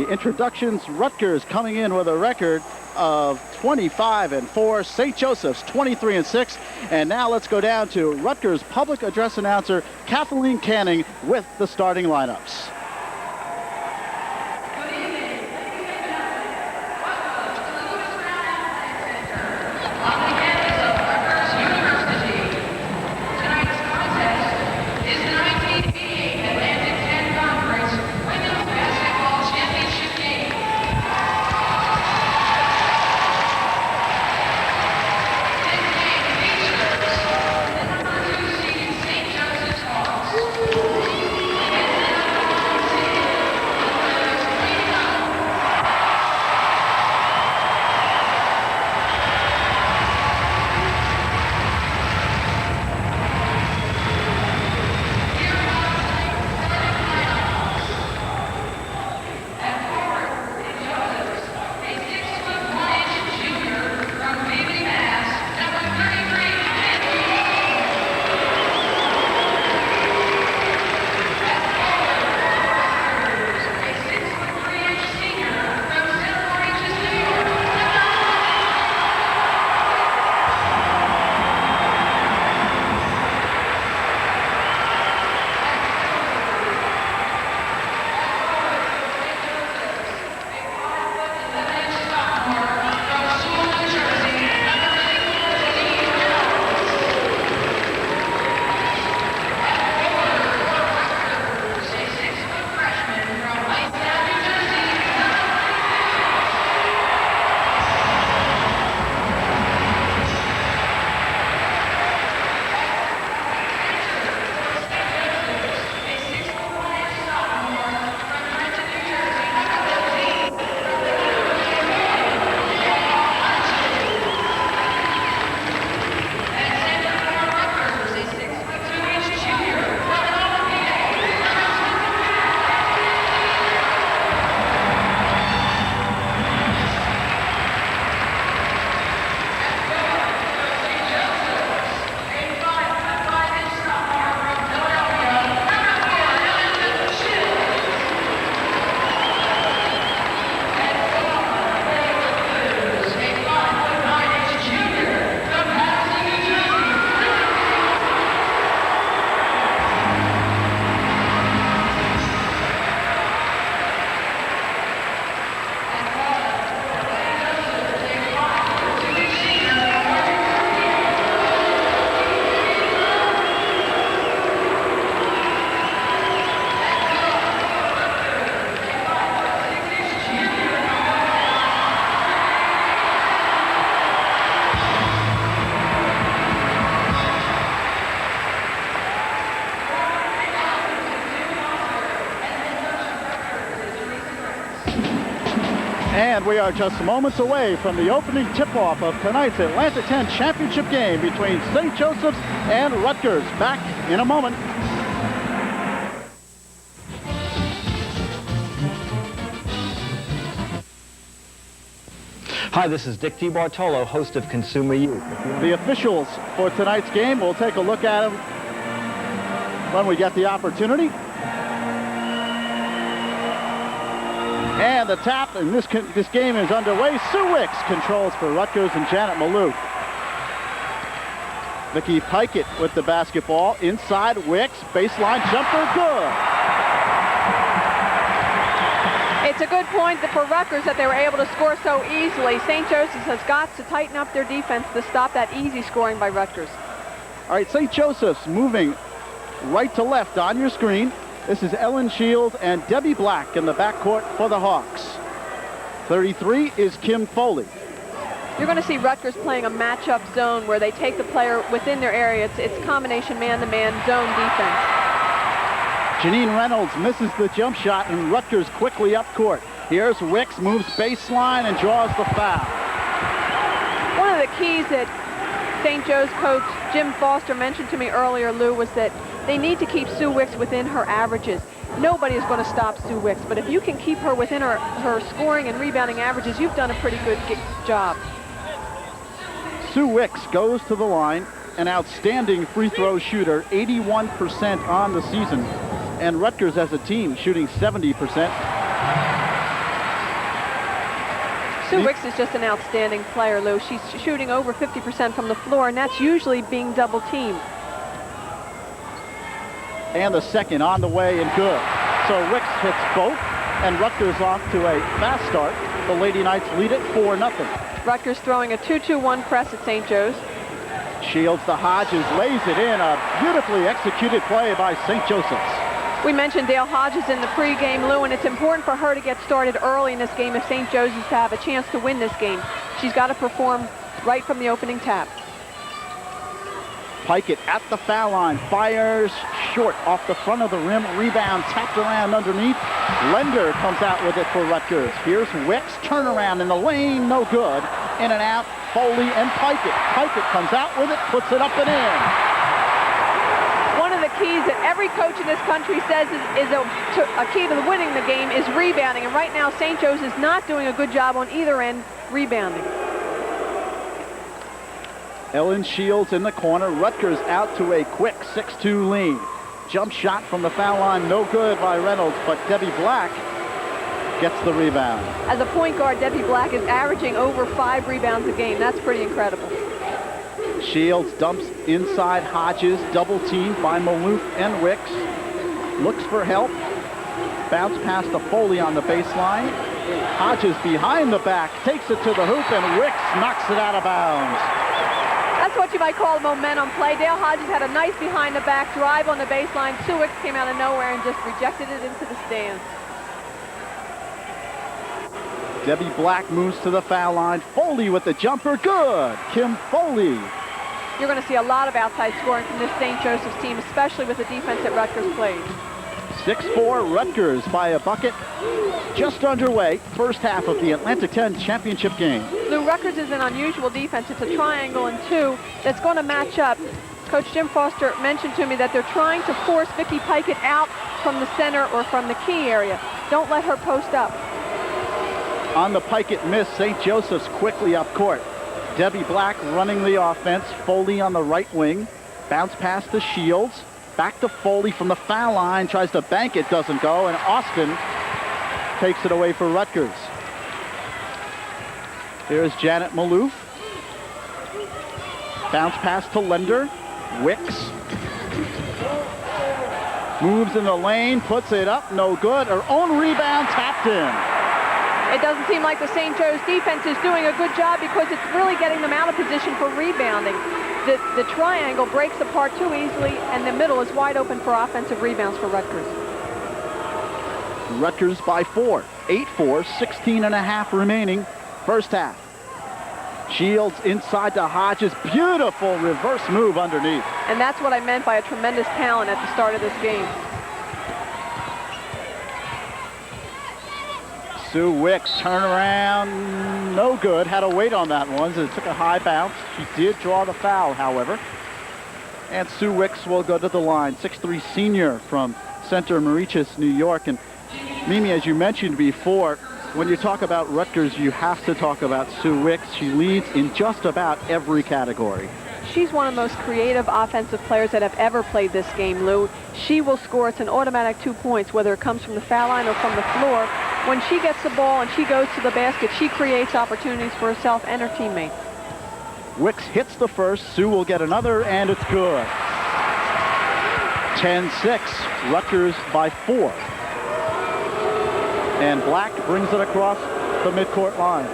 introductions. Rutgers coming in with a record of 25-4, St. Joseph's 23-6, and now let's go down to Rutgers public address announcer Kathleen Canning with the starting lineups. And we are just moments away from the opening tip-off of tonight's Atlanta 10 championship game between St. Joseph's and Rutgers. Back in a moment. Hi, this is Dick DiBartolo, host of Consumer Youth. The officials for tonight's game, we'll take a look at them when we get the opportunity. And the tap, and this game is underway. Sue Wicks controls for Rutgers and Janet Malou. Vicki Pikett with the basketball. Inside Wicks, baseline jumper, good. It's a good point for Rutgers that they were able to score so easily. St. Joseph's has got to tighten up their defense to stop that easy scoring by Rutgers. All right, St. Joseph's moving right to left on your screen. This is Ellen Shields and Debbie Black in the backcourt for the Hawks. 33 is Kim Foley. You're going to see Rutgers playing a matchup zone where they take the player within their area. It's combination man-to-man zone defense. Janine Reynolds misses the jump shot, and Rutgers quickly up court. Here's Wicks, moves baseline and draws the foul. One of the keys that St. Joe's coach Jim Foster mentioned to me earlier, Lou, was that they need to keep Sue Wicks within her averages. Nobody is going to stop Sue Wicks, but if you can keep her within her scoring and rebounding averages, you've done a pretty good job. Sue Wicks goes to the line, an outstanding free throw shooter, 81% on the season, and Rutgers as a team shooting 70%. Sue Wicks is just an outstanding player, Lou. She's shooting over 50% from the floor, and that's usually being double teamed. And the second on the way and good. So Wicks hits both, and Rutgers off to a fast start. The Lady Knights lead it 4-0. Rutgers throwing a 2-2-1 press at St. Joe's. Shields to Hodges, lays it in. A beautifully executed play by St. Joseph's. We mentioned Dale Hodges in the pregame, Lou, and it's important for her to get started early in this game if St. Joe's is to have a chance to win this game. She's got to perform right from the opening tap. Pikett at the foul line, fires short off the front of the rim, rebound tapped around underneath. Lender comes out with it for Rutgers. Here's Wicks, turnaround in the lane, no good. In and out, Foley and Pikett. Pikett comes out with it, puts it up and in. One of the keys that every coach in this country says is a key to winning the game is rebounding, and right now St. Joe's is not doing a good job on either end rebounding. Ellen Shields in the corner. Rutgers out to a quick 6-2 lead. Jump shot from the foul line, no good by Reynolds, but Debbie Black gets the rebound. As a point guard, Debbie Black is averaging over 5 rebounds a game. That's pretty incredible. Shields dumps inside Hodges, double teamed by Maloof and Wicks. Looks for help. Bounce pass to Foley on the baseline. Hodges behind the back, takes it to the hoop, and Wicks knocks it out of bounds. That's what you might call a momentum play. Dale Hodges had a nice behind-the-back drive on the baseline. Sue Wicks came out of nowhere and just rejected it into the stands. Debbie Black moves to the foul line. Foley with the jumper. Good. Kim Foley. You're going to see a lot of outside scoring from this St. Joseph's team, especially with the defense that Rutgers played. 6-4 Rutgers by a bucket. Just underway, first half of the Atlantic 10 championship game. Lou, Rutgers is an unusual defense. It's a triangle and 2 that's going to match up. Coach Jim Foster mentioned to me that they're trying to force Vicki Pikett out from the center or from the key area. Don't let her post up. On the Pikett miss, St. Joseph's quickly up court. Debbie Black running the offense. Foley on the right wing. Bounce pass to Shields. Back to Foley from the foul line. Tries to bank it, doesn't go. And Austin takes it away for Rutgers. Here's Janet Maloof. Bounce pass to Lender. Wicks. Moves in the lane, puts it up, no good. Her own rebound tapped in. It doesn't seem like the St. Joe's defense is doing a good job because it's really getting them out of position for rebounding. The triangle breaks apart too easily, and the middle is wide open for offensive rebounds for Rutgers. Rutgers by 4. 8-4, 16.5 remaining. First half. Shields inside to Hodges. Beautiful reverse move underneath. And that's what I meant by a tremendous talent at the start of this game. Sue Wicks, turnaround, no good. Had to wait on that one, so it took a high bounce. She did draw the foul, however. And Sue Wicks will go to the line. 6'3" senior from Center Mauritius, New York. And Mimi, as you mentioned before, when you talk about Rutgers, you have to talk about Sue Wicks. She leads in just about every category. She's one of the most creative offensive players that have ever played this game, Lou. She will score. It's an automatic 2 points, whether it comes from the foul line or from the floor. When she gets the ball and she goes to the basket, she creates opportunities for herself and her teammates. Wicks hits the first. Sue will get another, and it's good. 10-6, Rutgers by 4. And Black brings it across the midcourt line.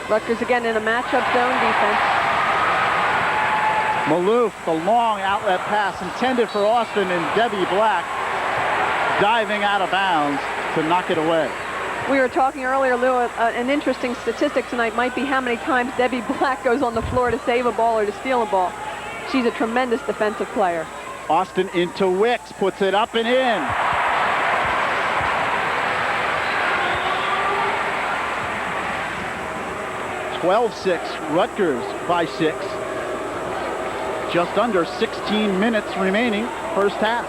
Rutgers again in a matchup zone defense. Maloof, the long outlet pass intended for Austin, and Debbie Black diving out of bounds to knock it away. We were talking earlier, Lou, an interesting statistic tonight might be how many times Debbie Black goes on the floor to save a ball or to steal a ball. She's a tremendous defensive player. Austin into Wicks, puts it up and in. (12-6), Rutgers by 6. Just under 16 minutes remaining, first half.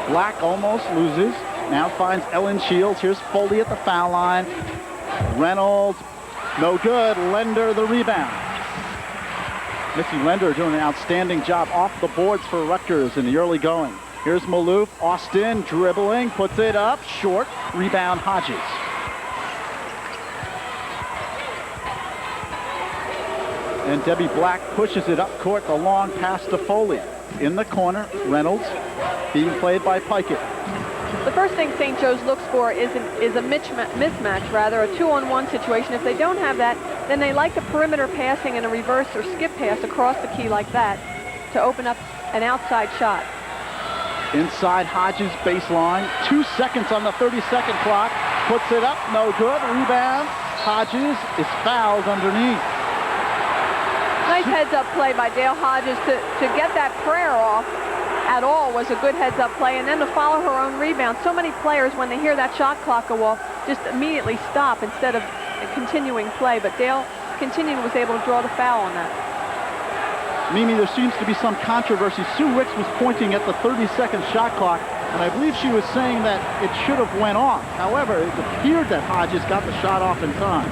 Black almost loses. Now finds Ellen Shields. Here's Foley at the foul line. Reynolds, no good. Lender the rebound. Missy Lender doing an outstanding job off the boards for Rutgers in the early going. Here's Maloof. Austin dribbling, puts it up, short. Rebound Hodges. And Debbie Black pushes it up court, the long pass to Foley. In the corner, Reynolds being played by Pikett. The first thing St. Joe's looks for is a mismatch, rather, a 2-on-1 situation. If they don't have that, then they like the perimeter passing and a reverse or skip pass across the key like that to open up an outside shot. Inside Hodges baseline, 2 seconds on the 30-second clock. Puts it up, no good. Rebound. Hodges is fouled underneath. Nice heads-up play by Dale Hodges to get that prayer off at all was a good heads-up play, and then to follow her own rebound. So many players, when they hear that shot clock go off, just immediately stop instead of continuing play. But Dale continuing was able to draw the foul on that. Mimi, there seems to be some controversy. Sue Wicks was pointing at the 30-second shot clock, and I believe she was saying that it should have went off. However, it appeared that Hodges got the shot off in time.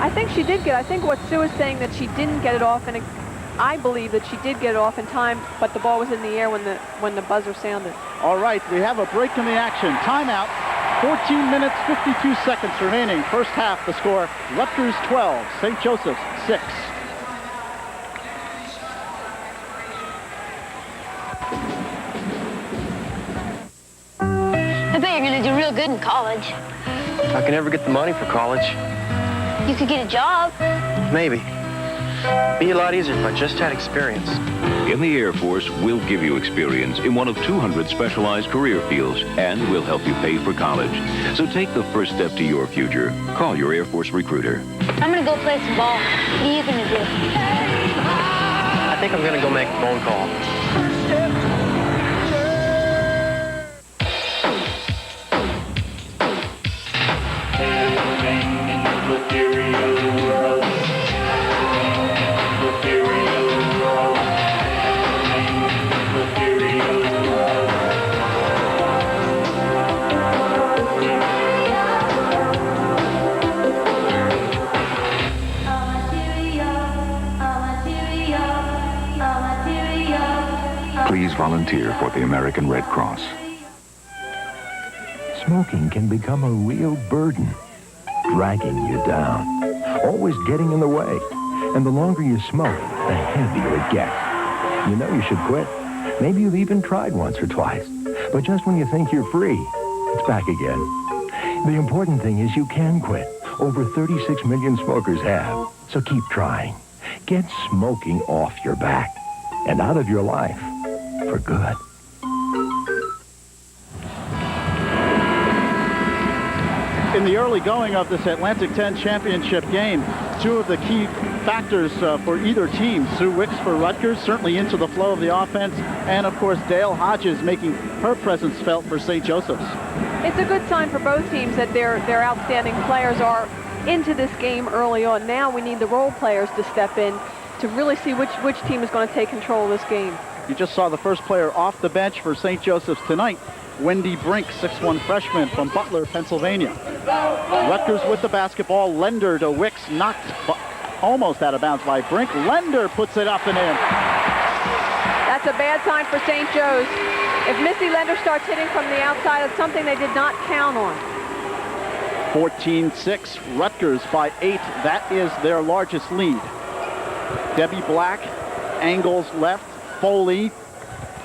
I think she did get. I think what Sue is saying that she didn't get it off, and I believe that she did get it off in time, but the ball was in the air when the buzzer sounded. All right, we have a break in the action. Timeout. 14 minutes, 52 seconds remaining. First half, the score, Rutgers 12, St. Joseph's 6. I bet you're going to do real good in college. I can never get the money for college. You could get a job. Maybe. Be a lot easier if I just had experience. In the Air Force, we'll give you experience in one of 200 specialized career fields, and we'll help you pay for college. So take the first step to your future. Call your Air Force recruiter. I'm going to go play some ball. What are you going to do? I think I'm going to go make a phone call. Please volunteer for the American Red Cross. Smoking can become a real burden, dragging you down, always getting in the way. And the longer you smoke, the heavier it gets. You know you should quit. Maybe you've even tried once or twice. But just when you think you're free, it's back again. The important thing is you can quit. Over 36 million smokers have. So keep trying. Get smoking off your back and out of your life for good. In the early going of this Atlantic 10 championship game, two of the key factors for either team, Sue Wicks for Rutgers, certainly into the flow of the offense, and of course Dale Hodges making her presence felt for St. Joseph's. It's a good sign for both teams that their outstanding players are into this game early on. Now we need the role players to step in to really see which team is going to take control of this game. You just saw the first player off the bench for St. Joseph's tonight, Wendy Brink, 6'1" freshman from Butler, Pennsylvania. Rutgers with the basketball. Lender to Wicks, knocked almost out of bounds by Brink. Lender puts it up and in. That's a bad sign for St. Joe's. If Missy Lender starts hitting from the outside, it's something they did not count on. 14-6, Rutgers by 8. That is their largest lead. Debbie Black angles left. Foley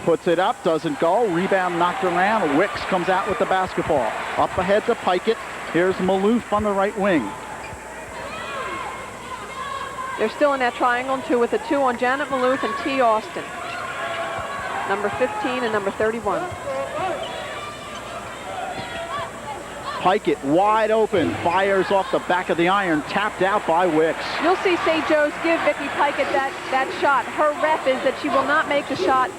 puts it up, doesn't go. Rebound knocked around. Wicks comes out with the basketball. Up ahead to Pikett. Here's Maloof on the right wing. They're still in that triangle, too, with a 2 on Janet Maloof and T. Austin. Number 15 and number 31. Pikett wide open, fires off the back of the iron, tapped out by Wicks. You'll see St. Joe's give Vicki Pikett that shot. Her rep is that she will not make the shot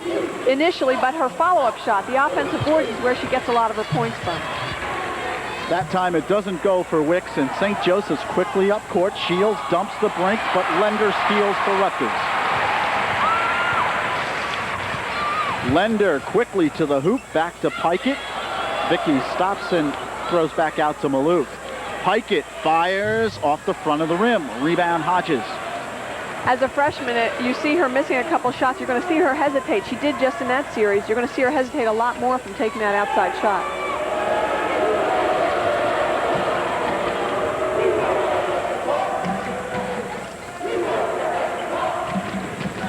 initially, but her follow-up shot, the offensive boards, is where she gets a lot of her points from. That time it doesn't go for Wicks, and St. Joseph's quickly up court. Shields dumps the Brink, but Lender steals for Rutgers. Lender quickly to the hoop, back to Pikett. Vicki stops and throws back out to Maloof. Pikett fires off the front of the rim. Rebound Hodges. As a freshman, you see her missing a couple shots. You're going to see her hesitate. She did just in that series. You're going to see her hesitate a lot more from taking that outside shot.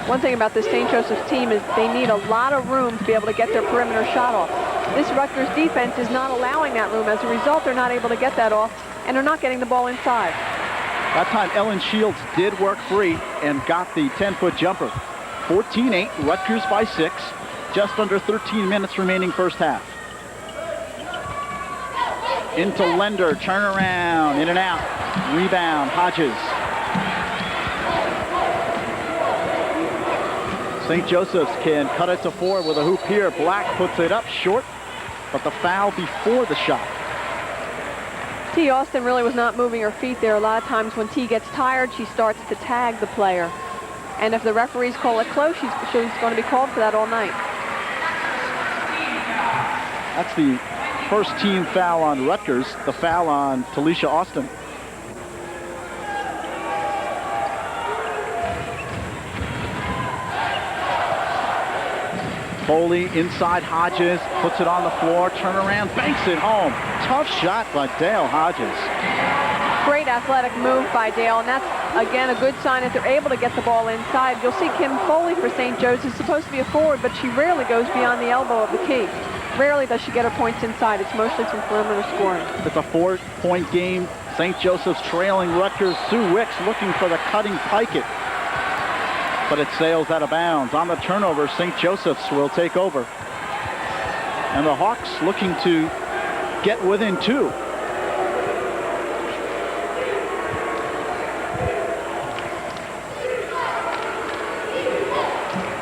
One thing about this St. Joseph's team is they need a lot of room to be able to get their perimeter shot off. This Rutgers defense is not allowing that room. As a result, they're not able to get that off, and they're not getting the ball inside. That time, Ellen Shields did work free and got the 10-foot jumper. 14-8, Rutgers by 6. Just under 13 minutes remaining first half. Into Lender, turnaround, in and out. Rebound, Hodges. St. Joseph's can cut it to 4 with a hoop here. Black puts it up short, but the foul before the shot. T. Austin really was not moving her feet there. A lot of times when T gets tired, she starts to tag the player. And if the referees call it close, she's going to be called for that all night. That's the first team foul on Rutgers, the foul on Talisha Austin. Foley inside Hodges, puts it on the floor, turnaround, banks it home. Tough shot by Dale Hodges. Great athletic move by Dale, and that's, again, a good sign that they're able to get the ball inside. You'll see Kim Foley for St. Joseph's supposed to be a forward, but she rarely goes beyond the elbow of the key. Rarely does she get her points inside. It's mostly from perimeter scoring. It's a 4-point game. St. Joseph's trailing Rutgers. Sue Wicks looking for the cutting Pikett, but it sails out of bounds. On the turnover, St. Joseph's will take over. And the Hawks looking to get within 2.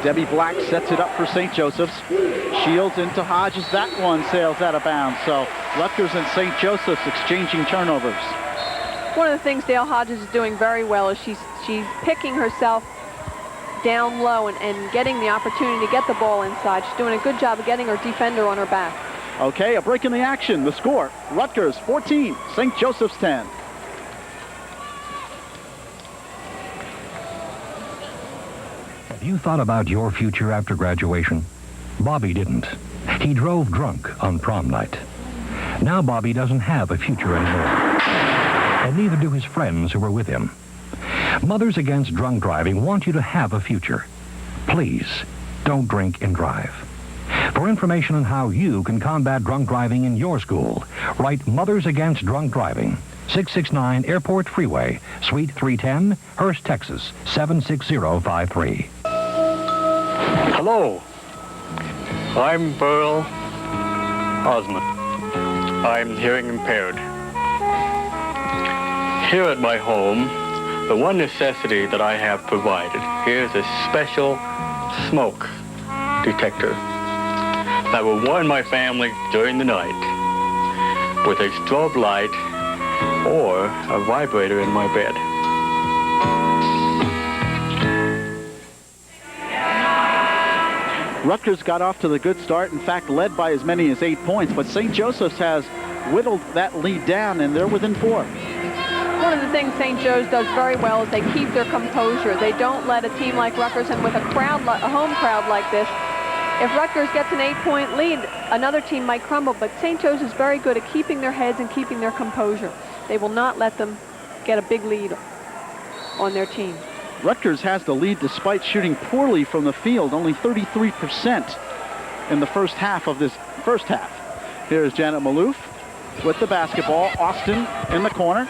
Debbie Black sets it up for St. Joseph's. Shields into Hodges. That one sails out of bounds. So Rutgers and St. Joseph's exchanging turnovers. One of the things Dale Hodges is doing very well is she's picking herself down low and getting the opportunity to get the ball inside. She's doing a good job of getting her defender on her back. Okay, a break in the action. The score, Rutgers 14, St. Joseph's 10. Have you thought about your future after graduation? Bobby didn't. He drove drunk on prom night. Now Bobby doesn't have a future anymore. And neither do his friends who were with him. Mothers Against Drunk Driving want you to have a future. Please, don't drink and drive. For information on how you can combat drunk driving in your school, write Mothers Against Drunk Driving, 669 Airport Freeway, Suite 310, Hurst, Texas, 76053. Hello, I'm Burl Osmond. I'm hearing impaired. Here at my home, the one necessity that I have provided is a special smoke detector that will warn my family during the night with a strobe light or a vibrator in my bed. Rutgers got off to the good start, in fact, led by as many as 8 points, but St. Joseph's has whittled that lead down, and they're within 4. One of the things St. Joe's does very well is they keep their composure. They don't let a team like Rutgers, and with a home crowd like this, if Rutgers gets an 8-point lead, another team might crumble, but St. Joe's is very good at keeping their heads and keeping their composure. They will not let them get a big lead on their team. Rutgers has the lead despite shooting poorly from the field, only 33% in the first half of this first half. Here's Janet Maloof with the basketball. Austin in the corner.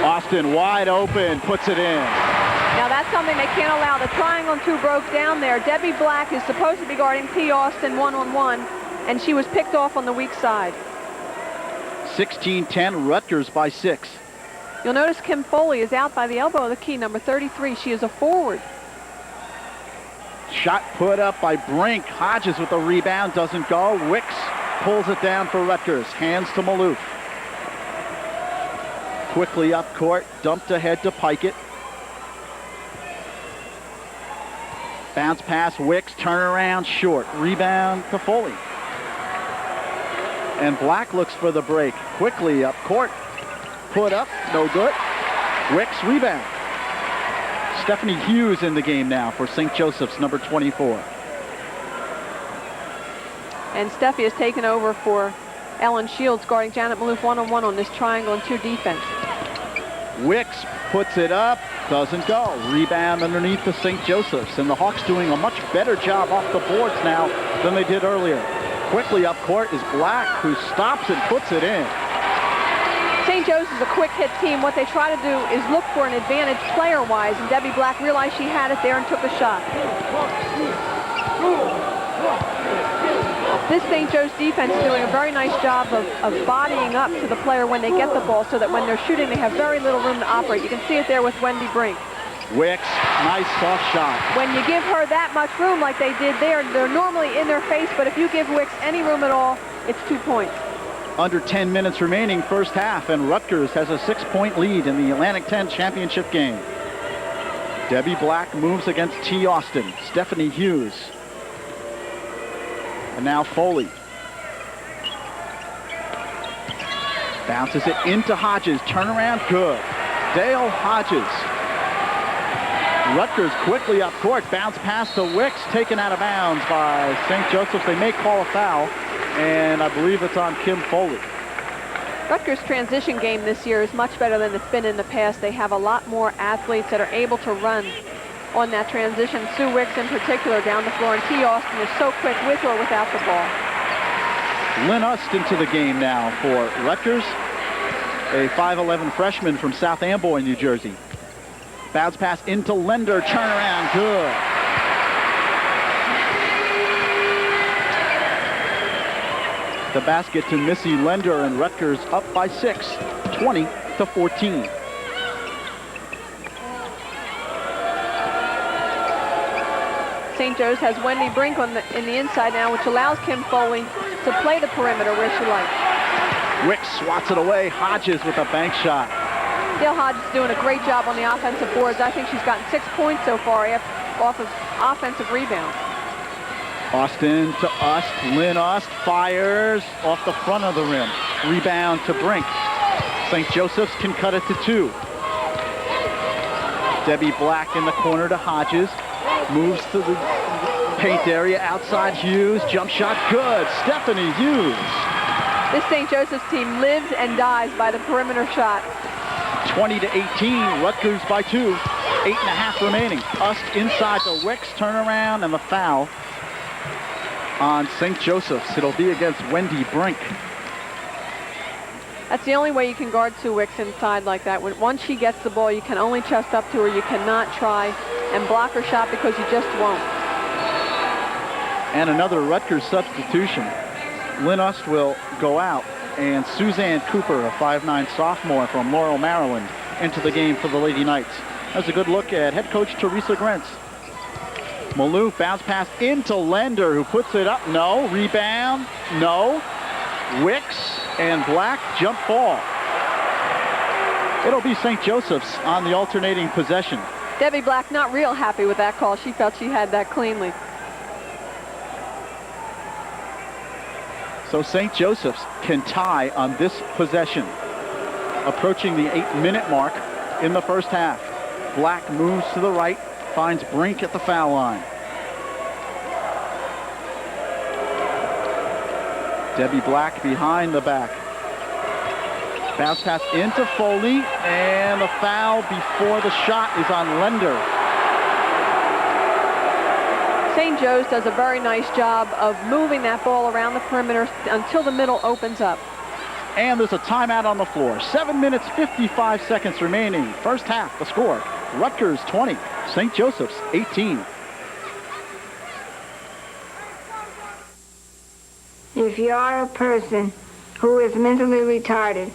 Austin wide open, puts it in. Now that's something they can't allow. The triangle 2 broke down there. Debbie Black is supposed to be guarding T. Austin 1-on-1, and she was picked off on the weak side. 16-10, Rutgers by 6. You'll notice Kim Foley is out by the elbow of the key, number 33. She is a forward. Shot put up by Brink. Hodges with the rebound, doesn't go. Wicks pulls it down for Rutgers. Hands to Maloof. Quickly up court, dumped ahead to Pikett. Bounce pass, Wicks, turnaround, short. Rebound to Foley. And Black looks for the break. Quickly up court. Put up, no good. Wicks rebound. Stephanie Hughes in the game now for St. Joseph's, number 24. And Steffi has taken over for Ellen Shields, guarding Janet Maloof one-on-one on this triangle and 2 defense. Wicks puts it up, doesn't go. Rebound underneath the St. Joseph's, and the Hawks doing a much better job off the boards now than they did earlier. Quickly up court is Black, who stops and puts it in. St. Joseph's is a quick hit team. What they try to do is look for an advantage player-wise, and Debbie Black realized she had it there and took a shot. This St. Joe's defense is doing a very nice job of bodying up to the player when they get the ball, so that when they're shooting, they have very little room to operate. You can see it there with Wendy Brink. Wicks, nice soft shot. When you give her that much room like they did there, they're normally in their face, but if you give Wicks any room at all, it's 2 points. Under 10 minutes remaining, first half, and Rutgers has a 6-point lead in the Atlantic 10 championship game. Debbie Black moves against T. Austin. Stephanie Hughes. And now Foley. Bounces it into Hodges. Turnaround, good. Dale Hodges. Rutgers quickly up court. Bounce pass to Wicks. Taken out of bounds by St. Joseph's. They may call a foul, and I believe it's on Kim Foley. Rutgers' transition game this year is much better than it's been in the past. They have a lot more athletes that are able to run on that transition. Sue Wicks in particular down the floor, and T. Austin is so quick with or without the ball. Lynn Ust into the game now for Rutgers, a 5'11 freshman from South Amboy, New Jersey. Bounce pass into Lender, turnaround, good. The basket to Missy Lender, and Rutgers up by 6, 20-14. St. Joe's has Wendy Brink in the inside now, which allows Kim Foley to play the perimeter where she likes. Wicks swats it away. Hodges with a bank shot. Dale Hodges is doing a great job on the offensive boards. I think she's gotten 6 points so far off of offensive rebounds. Austin to Ust. Lynn Ust fires off the front of the rim. Rebound to Brink. St. Joseph's can cut it to 2. Debbie Black in the corner to Hodges. Moves to the paint area outside Hughes. Jump shot good. Stephanie Hughes. This St. Joseph's team lives and dies by the perimeter shot. 20-18. Rutgers by 2. 8.5 remaining. Ust inside the Wicks. Turnaround and the foul on St. Joseph's. It'll be against Wendy Brink. That's the only way you can guard Sue Wicks inside like that. Once she gets the ball, you can only chest up to her. You cannot try and block her shot because you just won't. And another Rutgers substitution. Lynn Ust will go out, and Suzanne Cooper, a 5'9 sophomore from Laurel, Maryland, into the game for the Lady Knights. That's a good look at head coach Teresa Grentz. Maloof bounce pass into Lender, who puts it up. No. Rebound. No. Wicks and Black jump ball. It'll be St. Joseph's on the alternating possession. Debbie Black not real happy with that call. She felt she had that cleanly. So St. Joseph's can tie on this possession. Approaching the 8-minute mark in the first half. Black moves to the right, finds Brink at the foul line. Debbie Black behind the back. Bounce pass into Foley, and the foul before the shot is on Lender. St. Joe's does a very nice job of moving that ball around the perimeter until the middle opens up. And there's a timeout on the floor. 7 minutes, 55 seconds remaining. First half, the score, Rutgers 20, St. Joseph's 18. If you are a person who is mentally retarded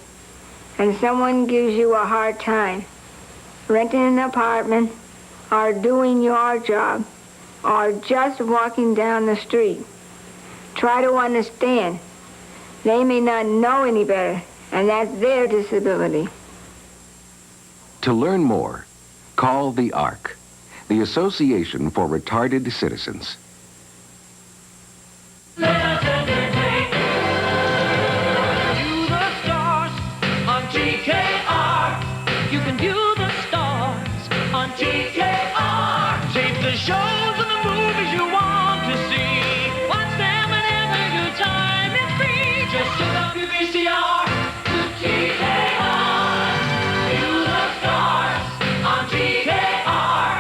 and someone gives you a hard time, renting an apartment or doing your job or just walking down the street, try to understand. They may not know any better, and that's their disability. To learn more, call the ARC, the Association for Retarded Citizens. View the stars on GKR. You can view the VCR to TKR, to the stars on TKR.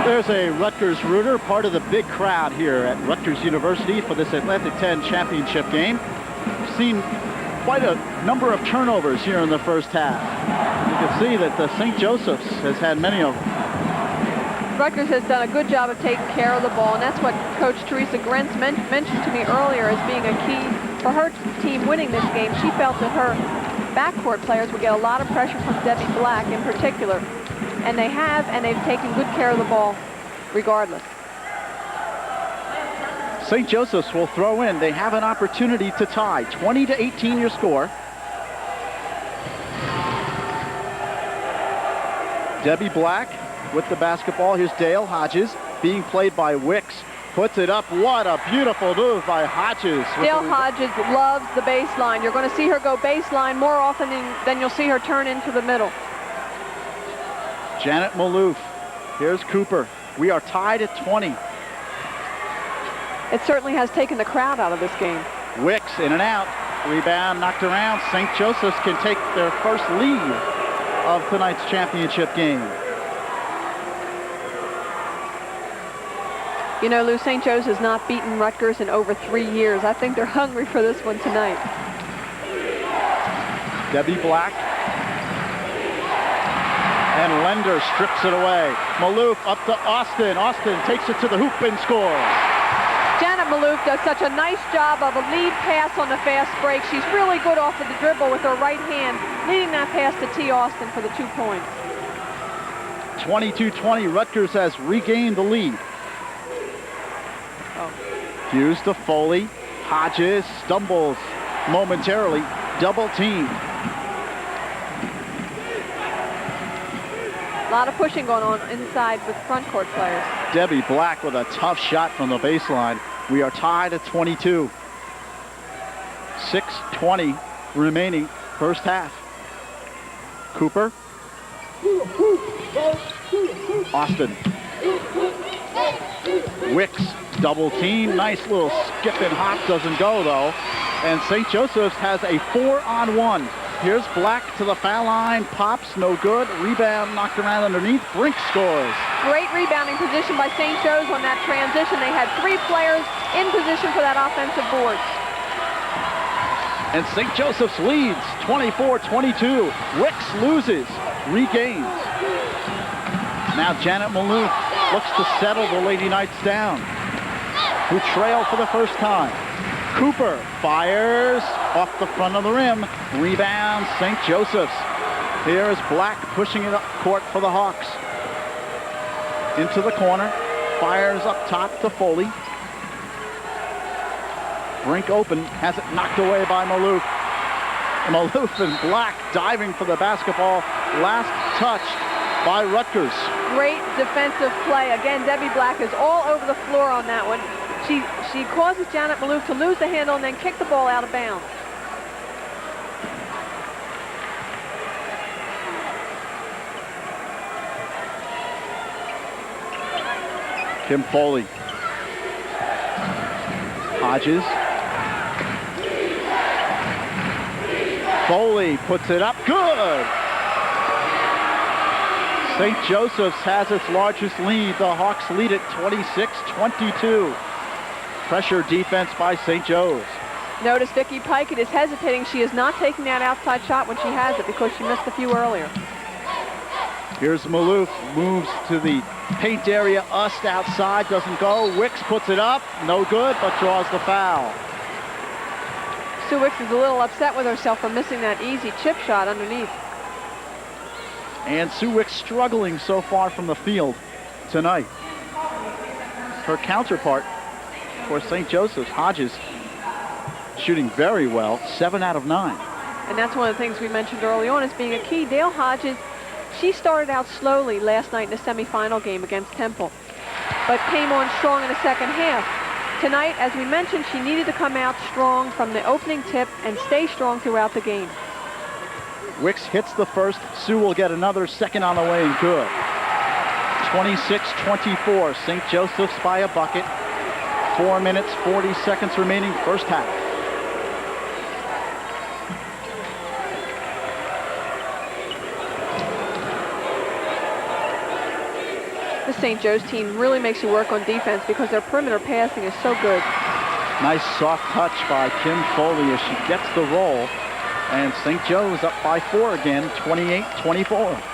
There's a Rutgers Rooter, part of the big crowd here at Rutgers University for this Atlantic 10 championship game. We've seen quite a number of turnovers here in the first half. You can see that the St. Joseph's has had many of them. Rutgers has done a good job of taking care of the ball, and that's what Coach Teresa Grentz mentioned to me earlier as being a key for her team winning this game. She felt that her backcourt players would get a lot of pressure from Debbie Black in particular. And they have, and they've taken good care of the ball regardless. St. Joseph's will throw in. They have an opportunity to tie. 20-18 your score. Debbie Black with the basketball. Here's Dale Hodges being played by Wicks. Puts it up. What a beautiful move by Hodges. Dale Hodges loves the baseline. You're going to see her go baseline more often than you'll see her turn into the middle. Janet Maloof. Here's Cooper. We are tied at 20. It certainly has taken the crowd out of this game. Wicks in and out. Rebound knocked around. St. Joseph's can take their first lead of tonight's championship game. You know, Lou, St. Joe's has not beaten Rutgers in over 3 years. I think they're hungry for this one tonight. Debbie Black. And Lender strips it away. Maloof up to Austin. Austin takes it to the hoop and scores. Janet Maloof does such a nice job of a lead pass on the fast break. She's really good off of the dribble with her right hand, leading that pass to T. Austin for the 2 points. 22-20, Rutgers has regained the lead. Hughes to Foley. Hodges stumbles momentarily. Double teamed. A lot of pushing going on inside with front court players. Debbie Black with a tough shot from the baseline. We are tied at 22. 6:20 remaining first half. Cooper. Austin. Wicks double team. Nice little skip and hop. Doesn't go though. And St. Joseph's has a 4-on-1. Here's Black to the foul line. Pops, no good. Rebound knocked around underneath. Brink scores. Great rebounding position by St. Joe's on that transition. They had 3 players in position for that offensive board. And St. Joseph's leads 24-22. Wicks loses, regains. Now Janet Maloof looks to settle the Lady Knights down, who trail for the first time. Cooper fires off the front of the rim. Rebound, St. Joseph's. Here is Black pushing it up court for the Hawks. Into the corner. Fires up top to Foley. Brink open. Has it knocked away by Maloof. Maloof and Black diving for the basketball. Last touched by Rutgers. Great defensive play. Again, Debbie Black is all over the floor on that one. She causes Janet Maloof to lose the handle and then kick the ball out of bounds. Kim Foley. Hodges. Foley puts it up. Good! St. Joseph's has its largest lead. The Hawks lead it 26-22. Pressure defense by St. Joe's. Notice Vicki Pikett is hesitating. She is not taking that outside shot when she has it because she missed a few earlier. Here's Maloof, moves to the paint area. Ust outside, doesn't go. Wicks puts it up, no good, but draws the foul. Sue Wicks is a little upset with herself for missing that easy chip shot underneath. And Sue Wicks struggling so far from the field tonight. Her counterpart for St. Joseph's, Hodges, shooting very well, 7 out of 9. And that's one of the things we mentioned early on as being a key. Dale Hodges, she started out slowly last night in the semifinal game against Temple, but came on strong in the second half. Tonight, as we mentioned, she needed to come out strong from the opening tip and stay strong throughout the game. Wicks hits the first. Sue will get another, second on the way and good. 26-24. St. Joseph's by a bucket. 4 minutes, 40 seconds remaining, first half. The St. Joe's team really makes you work on defense because their perimeter passing is so good. Nice soft touch by Kim Foley as she gets the roll. And St. Joe's up by 4 again, 28-24.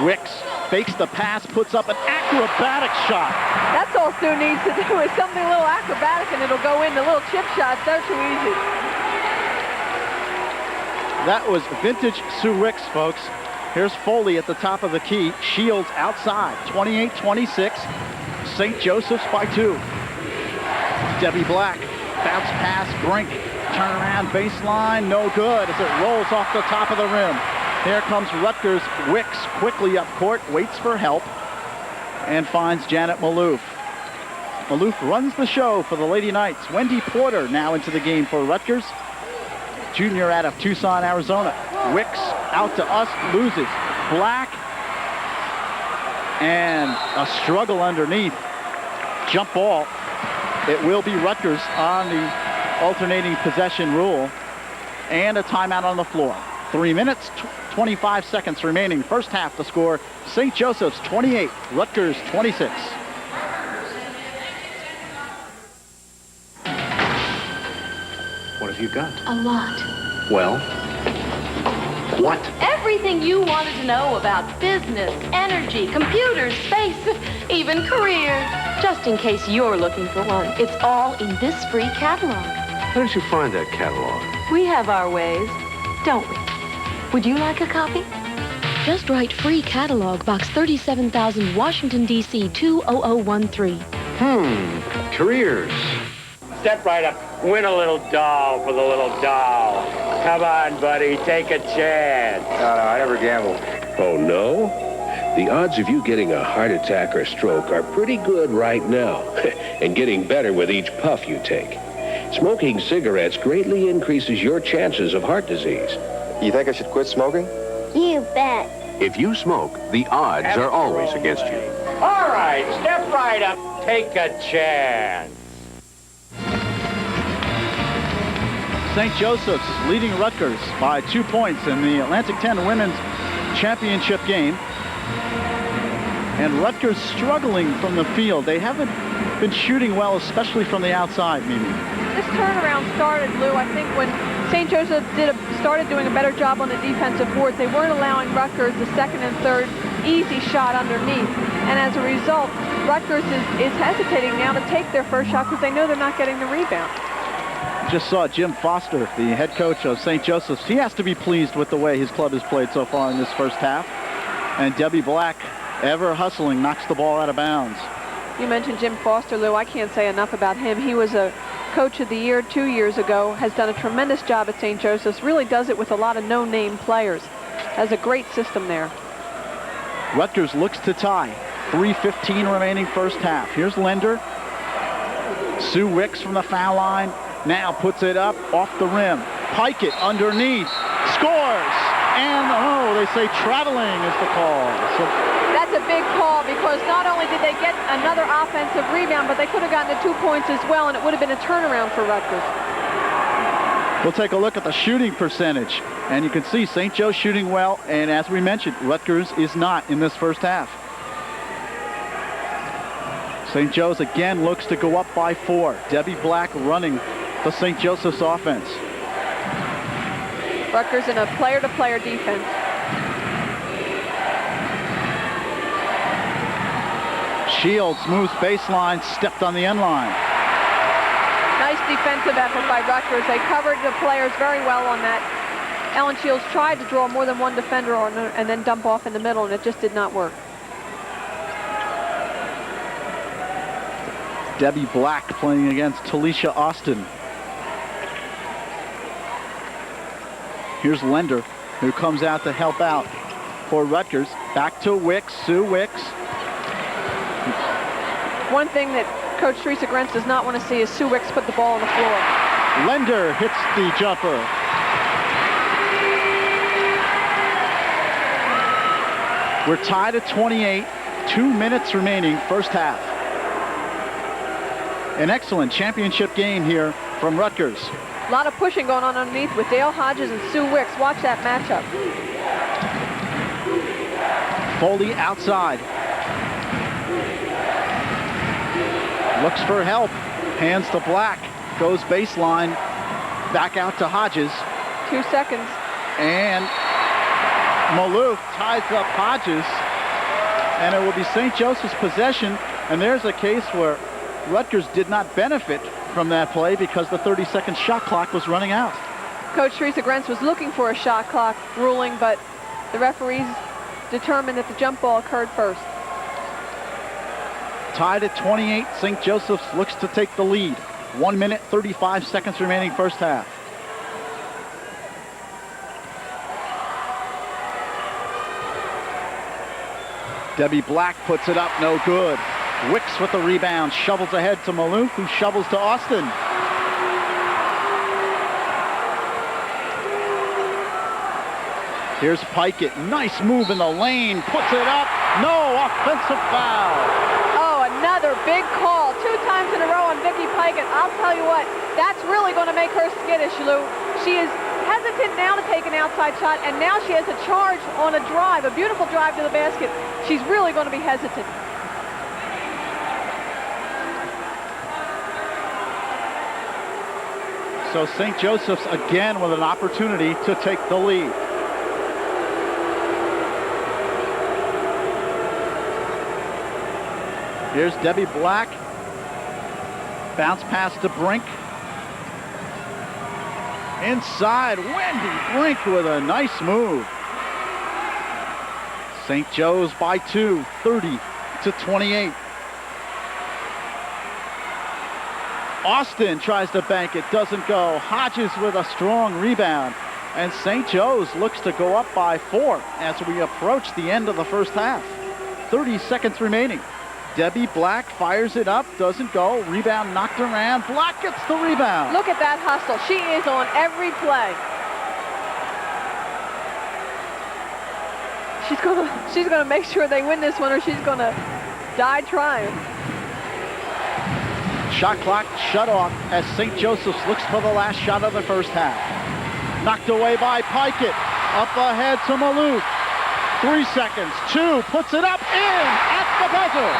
Wicks fakes the pass, puts up an acrobatic shot. That's all Sue needs to do is something a little acrobatic and it'll go in. The little chip shots, they're too easy. That was vintage Sue Wicks, folks. Here's Foley at the top of the key. Shields outside, 28-26. St. Joseph's by 2. Debbie Black, bounce pass, Brink, turnaround baseline, no good as it rolls off the top of the rim. Here comes Rutgers. Wicks quickly up court, waits for help, and finds Janet Maloof. Maloof runs the show for the Lady Knights. Wendy Porter now into the game for Rutgers. Junior out of Tucson, Arizona. Wicks out to us, loses. Black, and a struggle underneath. Jump ball. It will be Rutgers on the alternating possession rule. And a timeout on the floor. 3 minutes, 25 seconds remaining. First half to score. St. Joseph's 28, Rutgers 26. What have you got? A lot. Well, what? Everything you wanted to know about business, energy, computers, space, even career. Just in case you're looking for one, it's all in this free catalog. How did you find that catalog? We have our ways, don't we? Would you like a copy? Just write free catalog, box 37,000, Washington, D.C. 20013. Careers. Step right up. Win a little doll for the little doll. Come on, buddy. Take a chance. No, I never gambled. Oh, no? The odds of you getting a heart attack or stroke are pretty good right now, and getting better with each puff you take. Smoking cigarettes greatly increases your chances of heart disease. You think I should quit smoking? You bet. If you smoke, the odds are always against you. All right. Step right up. Take a chance. St. Joseph's leading Rutgers by 2 points in the Atlantic 10 Women's Championship game. And Rutgers struggling from the field. They haven't been shooting well, especially from the outside, Mimi. This turnaround started, Lou, I think when St. Joseph started doing a better job on the defensive boards. They weren't allowing Rutgers the second and third easy shot underneath. And as a result, Rutgers is hesitating now to take their first shot because they know they're not getting the rebound. Just saw Jim Foster, the head coach of St. Joseph's. He has to be pleased with the way his club has played so far in this first half. And Debbie Black, ever hustling, knocks the ball out of bounds. You mentioned Jim Foster, Lou. I can't say enough about him. He was a coach of the year 2 years ago, has done a tremendous job at St. Joseph's, really does it with a lot of no-name players. Has a great system there. Rutgers looks to tie. 3:15 remaining first half. Here's Lender. Sue Wicks from the foul line. Now puts it up off the rim. Pike it underneath. Scores! And, oh, they say traveling is the call. So that's a big call because not only did they get another offensive rebound, but they could have gotten to 2 points as well, and it would have been a turnaround for Rutgers. we'll take a look at the shooting percentage. And you can see St. Joe shooting well, and as we mentioned, Rutgers is not in this first half. St. Joe's again looks to go up by 4. Debbie Black running the St. Joseph's offense. Rutgers in a player-to-player defense. Shields moves baseline, stepped on the end line. Nice defensive effort by Rutgers. They covered the players very well on that. Ellen Shields tried to draw more than one defender on her and then dump off in the middle, and it just did not work. Debbie Black playing against Talisha Austin. Here's Lender, who comes out to help out for Rutgers. Back to Wicks, Sue Wicks. One thing that Coach Teresa Grentz does not want to see is Sue Wicks put the ball on the floor. Lender hits the jumper. We're tied at 28, 2 minutes remaining, first half. An excellent championship game here from Rutgers. A lot of pushing going on underneath with Dale Hodges and Sue Wicks. Watch that matchup. Foley outside. Looks for help. Hands to Black. Goes baseline. Back out to Hodges. 2 seconds. And Maloof ties up Hodges. And it will be St. Joseph's possession. And there's a case where Rutgers did not benefit from that play because the 30-second shot clock was running out. Coach Teresa Grentz was looking for a shot clock ruling, but the referees determined that the jump ball occurred first. Tied at 28, St. Joseph's looks to take the lead. 1 minute, 35 seconds remaining first half. Debbie Black puts it up, no good. Wicks with the rebound, shovels ahead to Maloof, who shovels to Austin. Here's Pikett, nice move in the lane, puts it up, no, offensive foul. Oh, another big call, 2 times in a row on Vicky Pikett. I'll tell you what, that's really going to make her skittish, Lou. She is hesitant now to take an outside shot, and now she has a charge on a drive, a beautiful drive to the basket. She's really going to be hesitant. So St. Joseph's again with an opportunity to take the lead. Here's Debbie Black. Bounce pass to Brink. Inside, Wendy Brink with a nice move. St. Joe's by 2, 30-28. Austin tries to bank it, doesn't go. Hodges with a strong rebound. And St. Joe's looks to go up by 4 as we approach the end of the first half. 30 seconds remaining. Debbie Black fires it up, doesn't go. Rebound knocked around. Black gets the rebound. Look at that hustle. She is on every play. She's gonna make sure they win this one, or she's gonna die trying. Shot clock shut off as St. Joseph's looks for the last shot of the first half. Knocked away by Pikett. Up ahead to Maloof. 3 seconds. 2. Puts it up. In at the buzzer.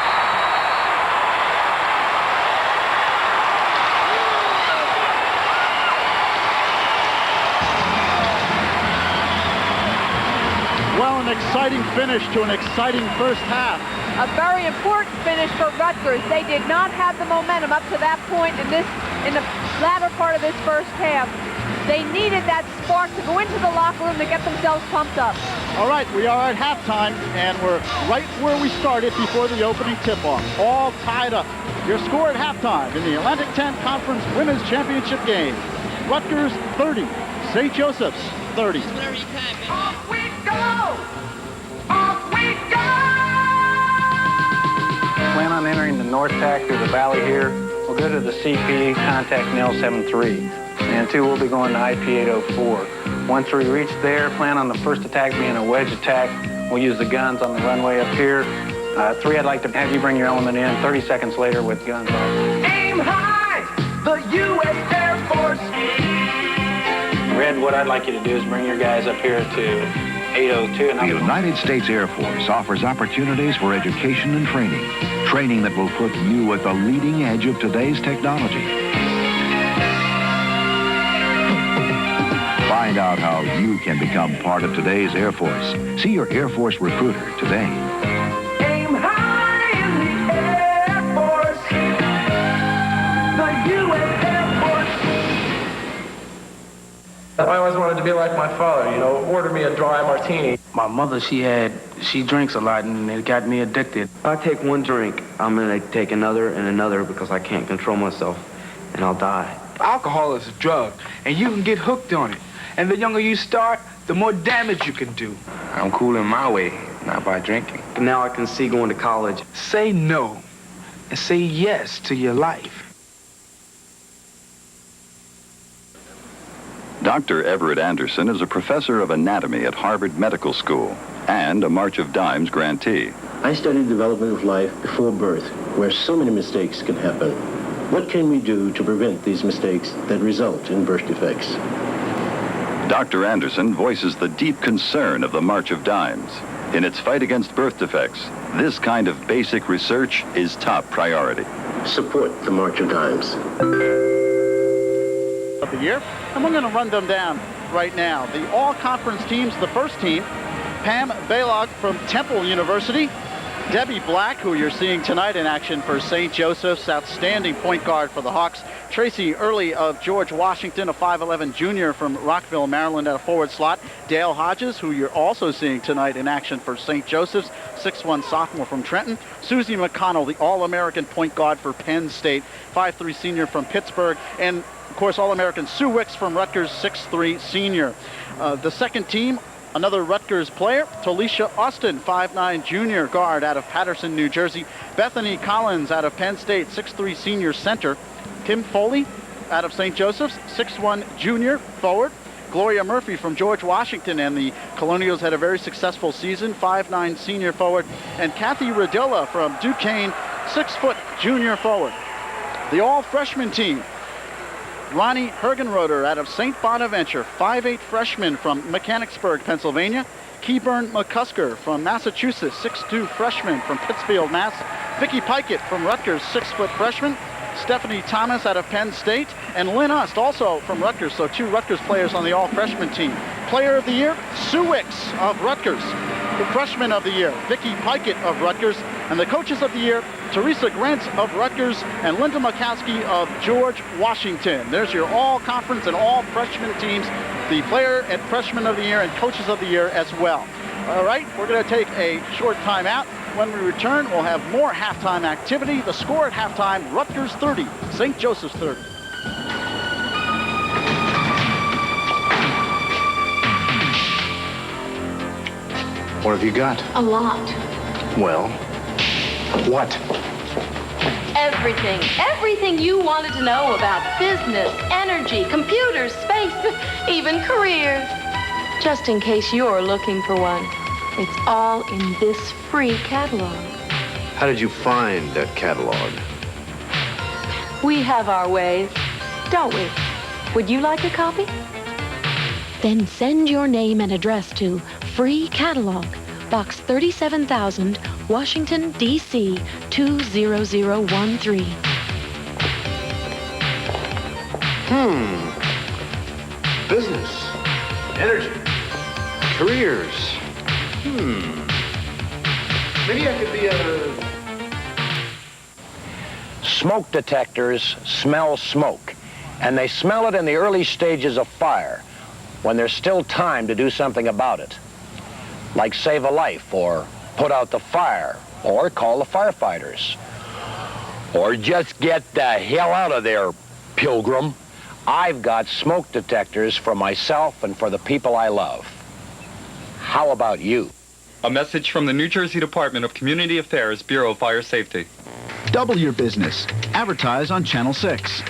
Well, an exciting finish to an exciting first half. A very important finish for Rutgers. They did not have the momentum up to that point in the latter part of this first half. They needed that spark to go into the locker room to get themselves pumped up. All right, we are at halftime, and we're right where we started before the opening tip-off. All tied up. Your score at halftime in the Atlantic 10 Conference Women's Championship game. Rutgers 30, St. Joseph's 30. Off we go! Off we go! Plan on entering the north tack through the valley here. We'll go to the CP, contact Nell 73. And 2, we'll be going to IP 804. Once we reach there, plan on the first attack being a wedge attack. We'll use the guns on the runway up here. 3, I'd like to have you bring your element in 30 seconds later with guns off. Aim high! The U.S. Air Force! Red, what I'd like you to do is bring your guys up here to 802. The United States Air Force offers opportunities for education and training. Training that will put you at the leading edge of today's technology. Find out how you can become part of today's Air Force. See your Air Force recruiter today. Aim high in the Air Force! The U.S. Air Force! I always wanted to be like my father, you know, order me a dry martini. My mother, she drinks a lot, and it got me addicted. If I take one drink, I'm going to take another and another because I can't control myself, and I'll die. Alcohol is a drug, and you can get hooked on it. And the younger you start, the more damage you can do. I'm cool in my way, not by drinking. Now I can see going to college. Say no, and say yes to your life. Dr. Everett Anderson is a professor of anatomy at Harvard Medical School. and a March of Dimes grantee. I studied the development of life before birth, where so many mistakes can happen. What can we do to prevent these mistakes that result in birth defects? Dr. Anderson voices the deep concern of the March of Dimes. In its fight against birth defects, this kind of basic research is top priority. Support the March of Dimes. Of the year, and we're going to run them down right now. The all-conference teams, the first team, Pam Balog from Temple University, Debbie Black, who you're seeing tonight in action for St. Joseph's, outstanding point guard for the Hawks. Tracy Early of George Washington, a 5'11 junior from Rockville, Maryland, at a forward slot. Dale Hodges, who you're also seeing tonight in action for St. Joseph's, 6'1 sophomore from Trenton. Susie McConnell, the All-American point guard for Penn State, 5'3 senior from Pittsburgh. And, of course, All-American Sue Wicks from Rutgers, 6'3 senior. The second team, another Rutgers player, Talisha Austin, 5'9 junior guard out of Paterson, New Jersey. Bethany Collins out of Penn State, 6'3 senior center. Kim Foley out of St. Joseph's, 6'1 junior forward. Gloria Murphy from George Washington, and the Colonials had a very successful season, 5'9 senior forward. And Kathy Radilla from Duquesne, 6 foot junior forward. The all-freshman team, Ronnie Hergenroder out of St. Bonaventure, 5'8 freshman from Mechanicsburg, Pennsylvania. Keyburn McCusker from Massachusetts, 6'2 freshman from Pittsfield, Mass. Vicki Pikett from Rutgers, 6 foot freshman. Stephanie Thomas out of Penn State, and Lynn Ust, also from Rutgers, so 2 Rutgers players on the all-freshman team. Player of the year, Sue Wicks of Rutgers. The freshman of the year, Vicki Pikett of Rutgers. And the coaches of the year, Teresa Grant of Rutgers and Linda Makowski of George Washington. There's your all-conference and all-freshman teams, the player and freshman of the year and coaches of the year as well. All right, we're going to take a short timeout. When we return, we'll have more halftime activity. The score at halftime, Rutgers 30, St. Joseph's 30. What have you got? A lot. Well, what? Everything. Everything you wanted to know about business, energy, computers, space, even careers. Just in case you're looking for one. It's all in this free catalog. How did you find that catalog? We have our ways, don't we? Would you like a copy? Then send your name and address to Free Catalog, Box 37,000, Washington, D.C. 20013. Business, energy, careers. Maybe I could be a... Smoke detectors smell smoke, and they smell it in the early stages of fire, when there's still time to do something about it. Like save a life, or put out the fire, or call the firefighters. Or just get the hell out of there, pilgrim. I've got smoke detectors for myself and for the people I love. How about you? A message from the New Jersey Department of Community Affairs, Bureau of Fire Safety. Double your business. Advertise on Channel 6.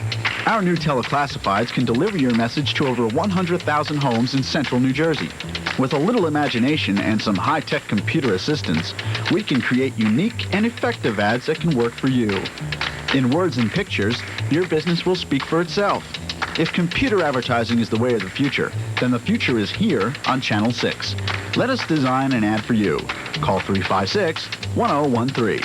Our new teleclassifieds can deliver your message to over 100,000 homes in central New Jersey. With a little imagination and some high-tech computer assistance, we can create unique and effective ads that can work for you. In words and pictures, your business will speak for itself. If computer advertising is the way of the future, then the future is here on Channel 6. Let us design an ad for you. Call 356-1013.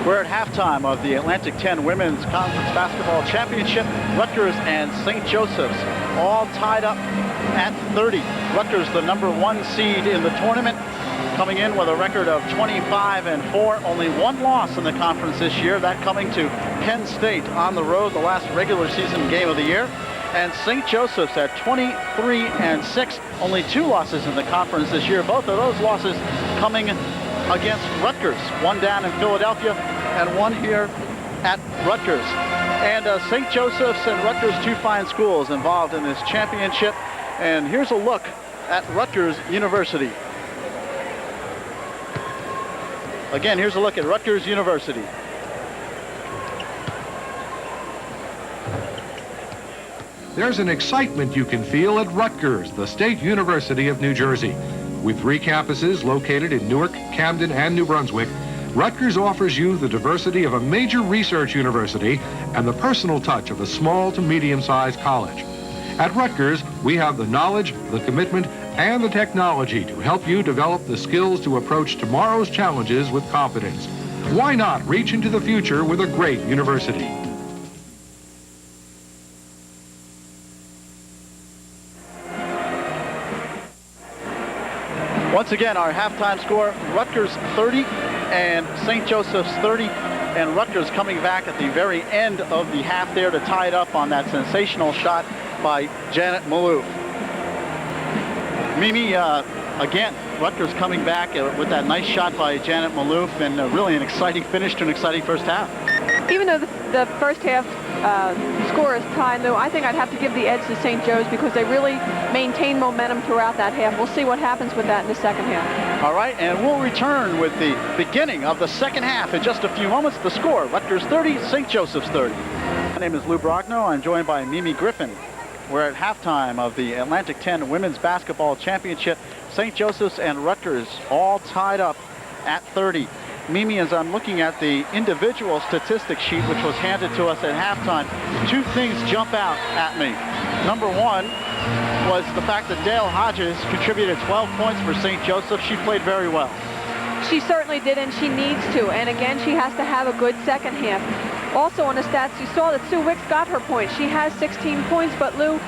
We're at halftime of the Atlantic 10 Women's Conference Basketball Championship. Rutgers and St. Joseph's all tied up at 30. Rutgers, the #1 seed in the tournament, coming in with a record of 25-4. Only one loss in the conference this year, that coming to Penn State on the road, the last regular season game of the year. And St. Joseph's at 23-6. Only 2 losses in the conference this year. Both of those losses coming against Rutgers. One down in Philadelphia and one here at Rutgers. And St. Joseph's and Rutgers, 2 fine schools involved in this championship. And here's a look at Rutgers University. Again, here's a look at Rutgers University. there's an excitement you can feel at Rutgers, the State University of New Jersey. With 3 campuses located in Newark, Camden, and New Brunswick, Rutgers offers you the diversity of a major research university and the personal touch of a small to medium-sized college. At Rutgers, we have the knowledge, the commitment, and the technology to help you develop the skills to approach tomorrow's challenges with confidence. Why not reach into the future with a great university? Once again, our halftime score, Rutgers 30 and St. Joseph's 30. And Rutgers coming back at the very end of the half there to tie it up on that sensational shot by Janet Maloof. Mimi, again, Rutgers coming back with that nice shot by Janet Maloof, and really an exciting finish to an exciting first half. Even though the first half score is tied, though, I think I'd have to give the edge to St. Joe's because they really maintained momentum throughout that half. We'll see what happens with that in the second half. All right, and we'll return with the beginning of the second half in just a few moments. The score, Rutgers 30, St. Joseph's 30. My name is Lou Brogno. I'm joined by Mimi Griffin. We're at halftime of the Atlantic 10 Women's Basketball Championship. St. Joseph's and Rutgers all tied up at 30. Mimi, as I'm looking at the individual statistics sheet, which was handed to us at halftime, 2 things jump out at me. Number 1 was the fact that Dale Hodges contributed 12 points for St. Joseph. She played very well. She certainly did, and she needs to. And again, she has to have a good second half. Also on the stats, you saw that Sue Wicks got her points. She has 16 points, but Lou,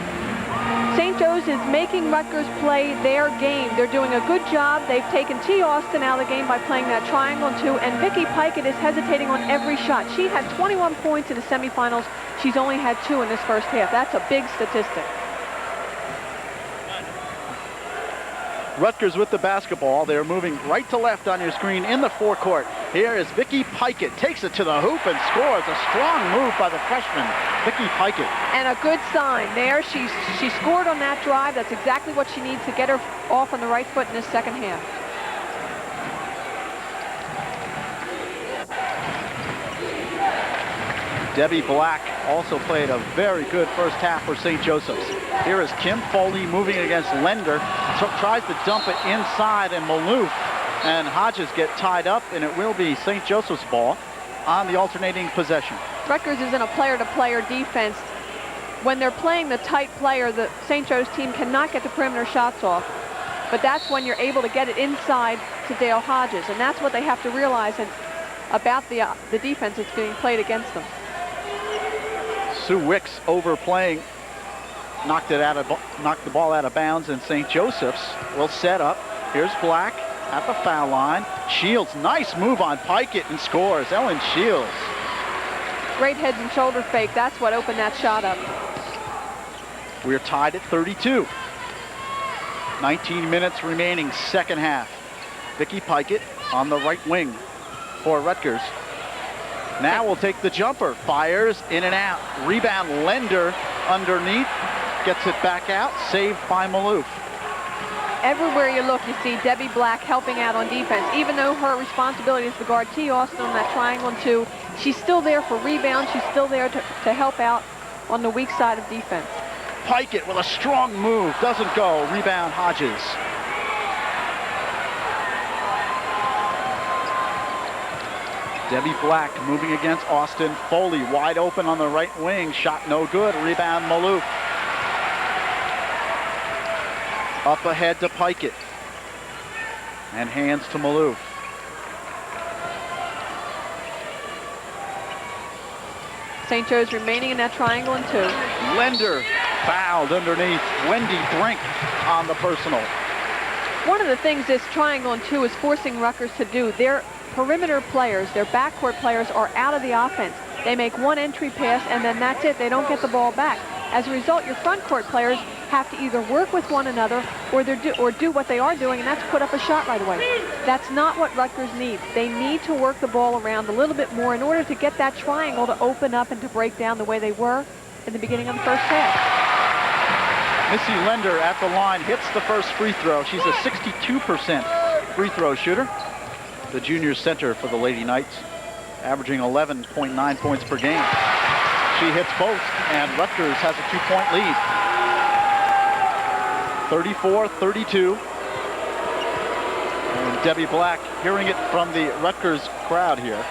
St. Joe's is making Rutgers play their game. They're doing a good job. They've taken T. Austin out of the game by playing that triangle 2, and Vicki Pikett is hesitating on every shot. She had 21 points in the semifinals. She's only had 2 in this first half. That's a big statistic. Rutgers with the basketball. They're moving right to left on your screen in the forecourt. Here is Vicki Pikett. Takes it to the hoop and scores. A strong move by the freshman, Vicki Pikett. And a good sign there. She scored on that drive. That's exactly what she needs to get her off on the right foot in this second half. Debbie Black also played a very good first half for St. Joseph's. Here is Kim Foley moving against Lender. Tries to dump it inside, and Maloof and Hodges get tied up, and it will be St. Joseph's ball on the alternating possession. Rutgers is in a player-to-player defense. When they're playing the tight player, the St. Joe's team cannot get the perimeter shots off. But that's when you're able to get it inside to Dale Hodges, and that's what they have to realize about the defense that's being played against them. Sue Wicks overplaying, knocked the ball out of bounds, and St. Joseph's will set up. Here's Black at the foul line. Shields, nice move on Pikett, and scores. Ellen Shields. Great head and shoulder fake. That's what opened that shot up. We're tied at 32. 19 minutes remaining, second half. Vicki Pikett on the right wing for Rutgers. Now we'll take the jumper. Fires in and out. Rebound, Lender underneath. Gets it back out. Saved by Maloof. Everywhere you look, you see Debbie Black helping out on defense. Even though her responsibility is to guard T. Austin on that triangle 2, she's still there for rebound. She's still there to help out on the weak side of defense. Pikett with a strong move. Doesn't go. Rebound, Hodges. Debbie Black moving against Austin. Foley wide open on the right wing. Shot no good. Rebound, Maloof. Up ahead to Pikett. And hands to Maloof. St. Joe's remaining in that triangle 2. Lender fouled underneath. Wendy Brink on the personal. One of the things this triangle 2 is forcing Rutgers to do, their perimeter players, their backcourt players are out of the offense. They make one entry pass, and then that's it. They don't get the ball back. As a result, your front court players have to either work with one another or do what they are doing, and that's put up a shot right away. That's not what Rutgers needs. They need to work the ball around a little bit more in order to get that triangle to open up and to break down the way they were in the beginning of the first half. Missy Lender at the line hits the first free throw. She's a 62% free throw shooter. The junior center for the Lady Knights, averaging 11.9 points per game. She hits both, and Rutgers has a 2-point lead. 34-32. And Debbie Black hearing it from the Rutgers crowd here.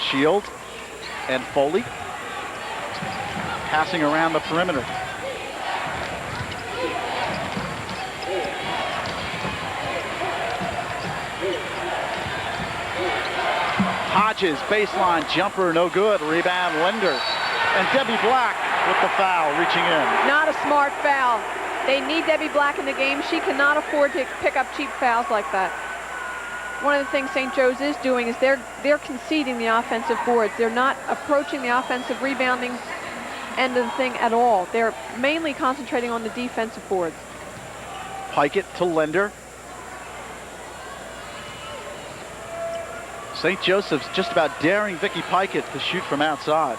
Shields and Foley passing around the perimeter. Hodges, baseline jumper, no good. Rebound, Linder. And Debbie Black with the foul, reaching in. Not a smart foul. They need Debbie Black in the game. She cannot afford to pick up cheap fouls like that. One of the things St. Joe's is doing is they're conceding the offensive boards. They're not approaching the offensive rebounding end of the thing at all. They're mainly concentrating on the defensive boards. Pikett to Linder. St. Joseph's just about daring Vicky Pikett to shoot from outside.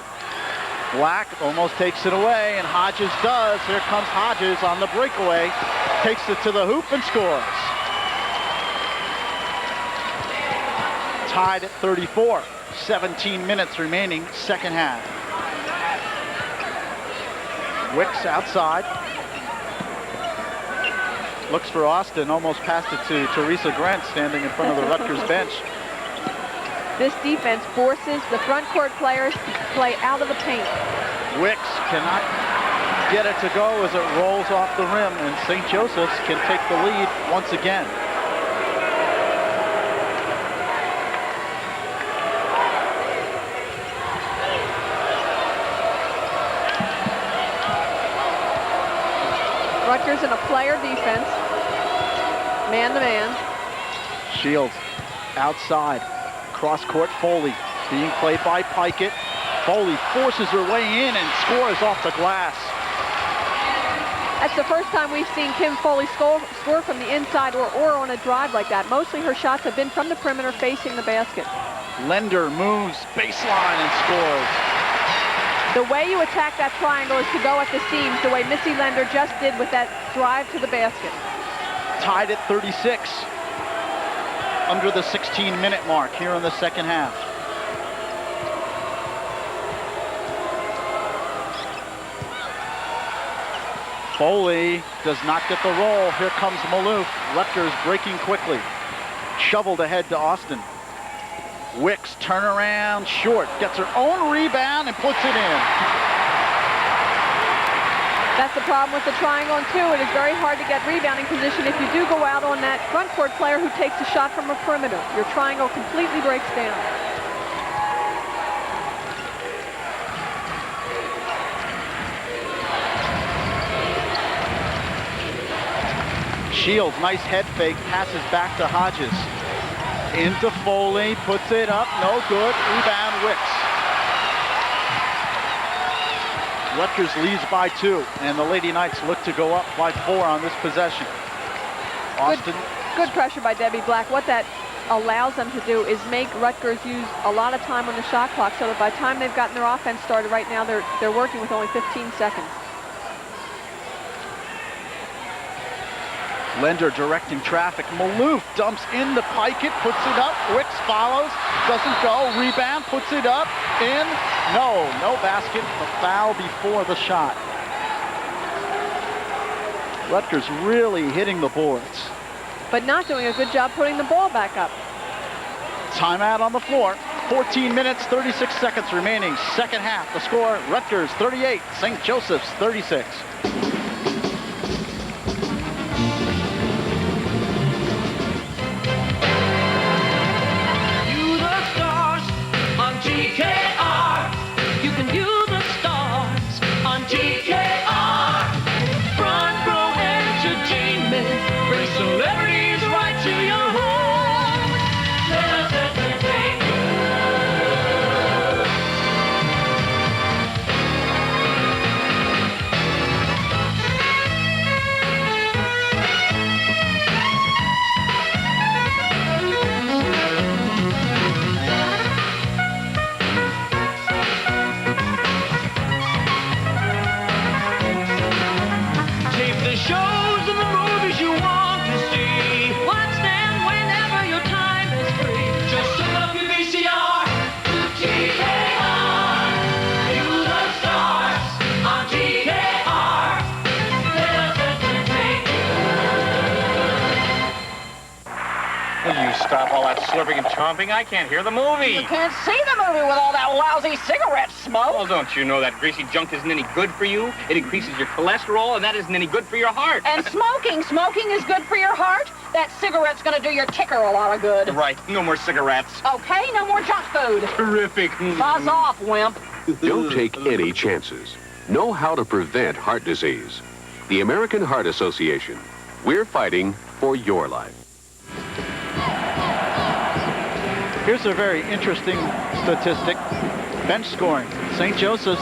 Black almost takes it away, and Hodges does. Here comes Hodges on the breakaway. Takes it to the hoop and scores. Tied at 34. 17 minutes remaining, second half. Wicks outside. Looks for Austin, almost passed it to Teresa Grant standing in front of the Rutgers bench. This defense forces the front court players to play out of the paint. Wicks cannot get it to go as it rolls off the rim, and St. Joseph's can take the lead once again. Rutgers in a player defense, man-to-man. Shields outside. Cross-court Foley being played by Pikett. Foley forces her way in and scores off the glass. That's the first time we've seen Kim Foley score from the inside or on a drive like that. Mostly her shots have been from the perimeter facing the basket. Linder moves baseline and scores. The way you attack that triangle is to go at the seams, the way Missy Linder just did with that drive to the basket. Tied at 36. Under the 16-minute mark here in the second half. Foley does not get the roll. Here comes Maloof. Rutgers breaking quickly. Shoveled ahead to Austin. Wicks turnaround short. Gets her own rebound and puts it in. That's the problem with the triangle, and two, it is very hard to get rebounding position if you do go out on that front court player who takes a shot from a perimeter. Your triangle completely breaks down. Shields, nice head fake, passes back to Hodges. Into Foley, puts it up, no good, rebound Wicks. Rutgers leads by 2, and the Lady Knights look to go up by 4 on this possession. Austin. Good pressure by Debbie Black. What that allows them to do is make Rutgers use a lot of time on the shot clock, so that by the time they've gotten their offense started right now, they're working with only 15 seconds. Linder directing traffic. Maloof dumps into Pikett, puts it up. Wicks follows, doesn't go. Rebound, puts it up, in. No basket. The foul before the shot. Rutgers really hitting the boards. But not doing a good job putting the ball back up. Timeout on the floor. 14 minutes, 36 seconds remaining. Second half. The score, Rutgers 38, St. Joseph's 36. Celebrities right to your home. Let us entertain Tape the shows and the movies you want to see. Watch them whenever your time is free. Just set up your VCR. TKR. stop all that slurping and chomping? I can't hear the movie. You can't see the movie with all that lousy cigarette smoke. Well, don't you know that greasy junk isn't any good for you? It increases your cholesterol, and that isn't any good for your heart. And smoking is good for your heart? That cigarette's gonna do your ticker a lot of good. Right, no more cigarettes. Okay, no more junk food. Terrific. Buzz off, wimp. Don't take any chances. Know how to prevent heart disease. The American Heart Association. We're fighting for your life. Here's a very interesting statistic. Bench scoring. St. Joseph's,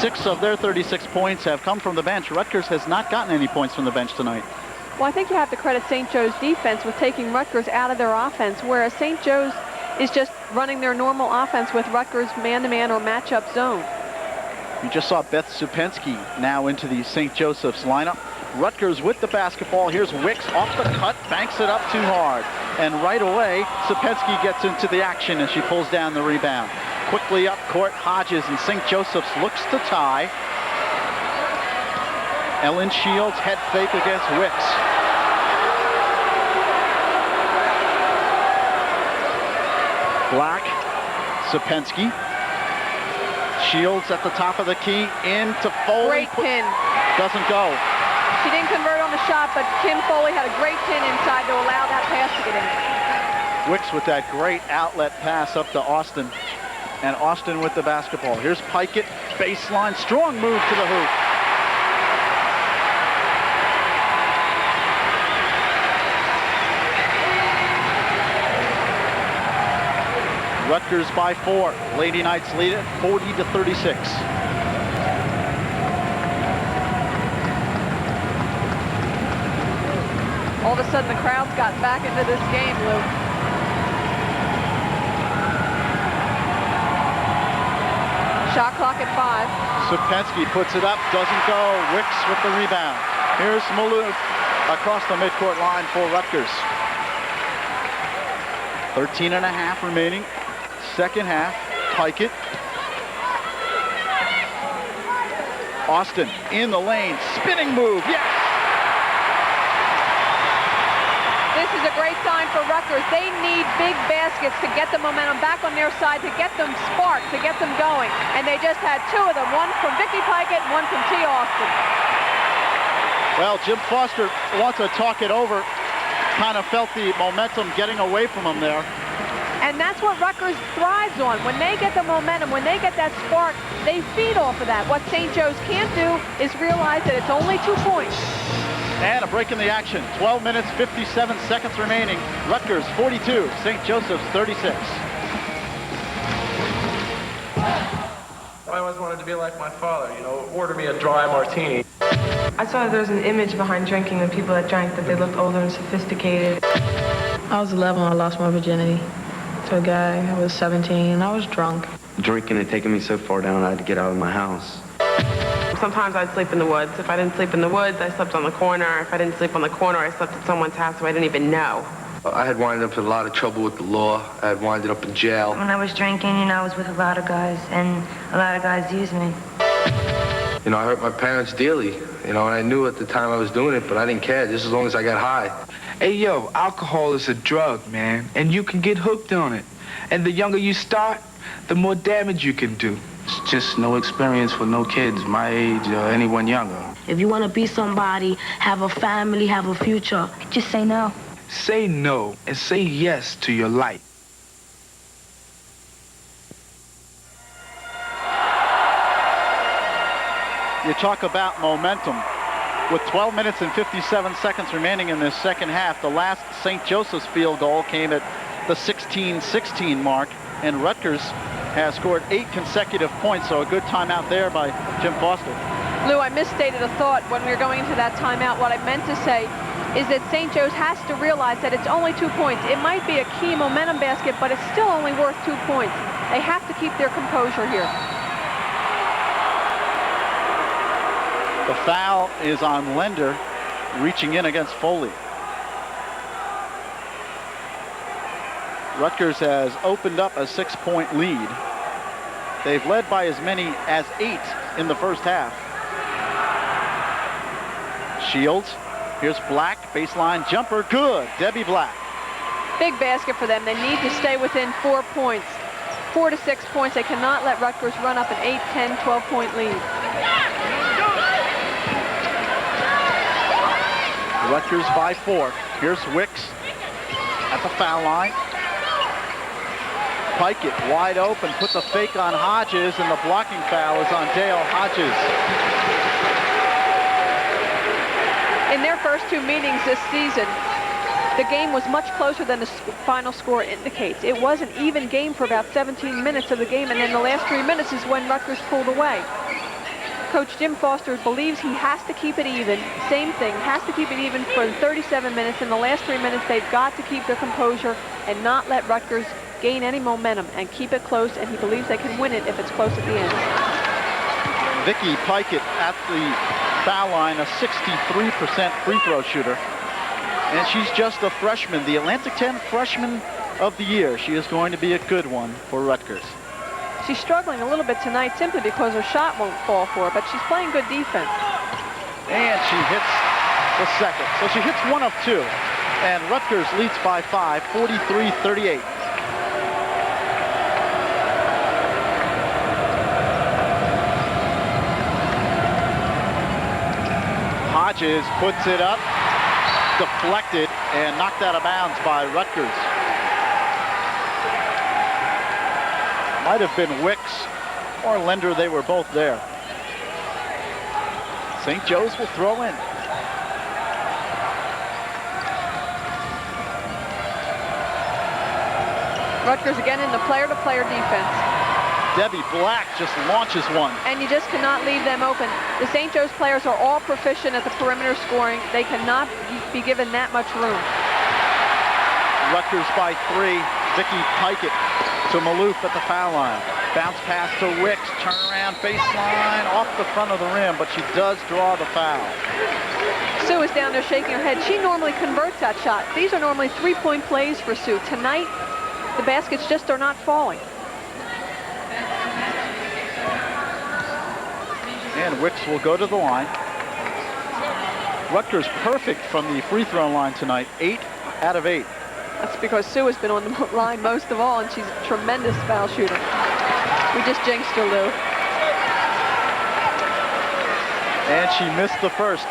6 of their 36 points have come from the bench. Rutgers has not gotten any points from the bench tonight. Well, I think you have to credit St. Joe's defense with taking Rutgers out of their offense, whereas St. Joe's is just running their normal offense with Rutgers man-to-man or matchup zone. You just saw Beth Supensky now into the St. Joseph's lineup. Rutgers with the basketball. Here's Wicks off the cut, banks it up too hard. And right away, Supensky gets into the action as she pulls down the rebound. Quickly up court, Hodges, and St. Joseph's looks to tie. Ellen Shields head fake against Wicks. Black, Supensky. Shields at the top of the key, into Foley. Great pin. Doesn't go. She didn't convert on the shot, but Kim Foley had a great pin inside to allow that pass to get in. Wicks with that great outlet pass up to Austin. And Austin with the basketball. Here's Pikett, baseline, strong move to the hoop. Rutgers by 4. Lady Knights lead it 40-36. All of a sudden, the crowd's got back into this game, Lou. Shot clock at 5. Supensky puts it up, doesn't go. Wicks with the rebound. Here's Maloof across the midcourt line for Rutgers. 13.5 remaining. Second half. Pikett. Austin in the lane. Spinning move. Yes! This is a great sign for Rutgers. They need big baskets to get the momentum back on their side, to get them sparked, to get them going. And they just had 2 of them, one from Vicky Pikett and one from T. Austin. Well, Jim Foster wants to talk it over. Kind of felt the momentum getting away from him there. And that's what Rutgers thrives on. When they get the momentum, when they get that spark, they feed off of that. What St. Joe's can't do is realize that it's only 2 points. And a break in the action. 12 minutes, 57 seconds remaining. Rutgers 42, St. Joseph's 36. I always wanted to be like my father, you know, order me a dry martini. I saw there was an image behind drinking, the people that drank, that they looked older and sophisticated. I was 11 when I lost my virginity to a guy. I was 17 and I was drunk. Drinking had taken me so far down I had to get out of my house. Sometimes I'd sleep in the woods. If I didn't sleep in the woods, I slept on the corner. If I didn't sleep on the corner, I slept at someone's house who I didn't even know. I had wound up in a lot of trouble with the law. I had wound up in jail. When I was drinking, I was with a lot of guys, and a lot of guys used me. I hurt my parents dearly, and I knew at the time I was doing it, but I didn't care, just as long as I got high. Hey, yo, alcohol is a drug, man, and you can get hooked on it. And the younger you start, the more damage you can do. It's just no experience for no kids my age or anyone younger. If you want to be somebody, have a family, have a future, just say no. Say no and say yes to your life. You talk about momentum. With 12 minutes and 57 seconds remaining in this second half, the last St. Joseph's field goal came at the 16-16 mark, and Rutgers has scored 8 consecutive points, so a good timeout there by Jim Foster. Lou, I misstated a thought when we were going into that timeout. What I meant to say is that St. Joe's has to realize that it's only 2 points. It might be a key momentum basket, but it's still only worth 2 points. They have to keep their composure here. The foul is on Lender, reaching in against Foley. Rutgers has opened up a 6-point lead. They've led by as many as 8 in the first half. Shields, here's Black, baseline jumper, good. Debbie Black. Big basket for them. They need to stay within 4 points. 4 to 6 points. They cannot let Rutgers run up an 8, 10, 12-point lead. Rutgers by 4. Here's Wicks at the foul line. Pikett wide open, puts a fake on Hodges, and the blocking foul is on Dale Hodges. In their first 2 meetings this season, the game was much closer than the final score indicates. It was an even game for about 17 minutes of the game, and then the last 3 minutes is when Rutgers pulled away. Coach Jim Foster believes he has to keep it even. Same thing, has to keep it even for 37 minutes. In the last 3 minutes, they've got to keep their composure and not let Rutgers gain any momentum and keep it close, and he believes they can win it if it's close at the end. Vicky Pikett at the foul line, a 63% free throw shooter. And she's just a freshman, the Atlantic 10 freshman of the year. She is going to be a good one for Rutgers. She's struggling a little bit tonight simply because her shot won't fall for her, but she's playing good defense. And she hits the second. So she hits 1 of 2. And Rutgers leads by 5, 43-38. Hodges puts it up, deflected, and knocked out of bounds by Rutgers. Might have been Wicks or Lender. They were both there. St. Joe's will throw in. Rutgers again in the player-to-player defense. Debbie Black just launches one. And you just cannot leave them open. The St. Joe's players are all proficient at the perimeter scoring. They cannot be given that much room. Rutgers by 3. Vicky Pikett to Maloof at the foul line. Bounce pass to Wicks. Turnaround baseline off the front of the rim, but she does draw the foul. Sue is down there shaking her head. She normally converts that shot. These are normally 3-point plays for Sue. Tonight, the baskets just are not falling. And Wicks will go to the line. Rutgers perfect from the free throw line tonight, 8 out of 8. That's because Sue has been on the line most of all, and she's a tremendous foul shooter. We just jinxed her, Lou. And she missed the first.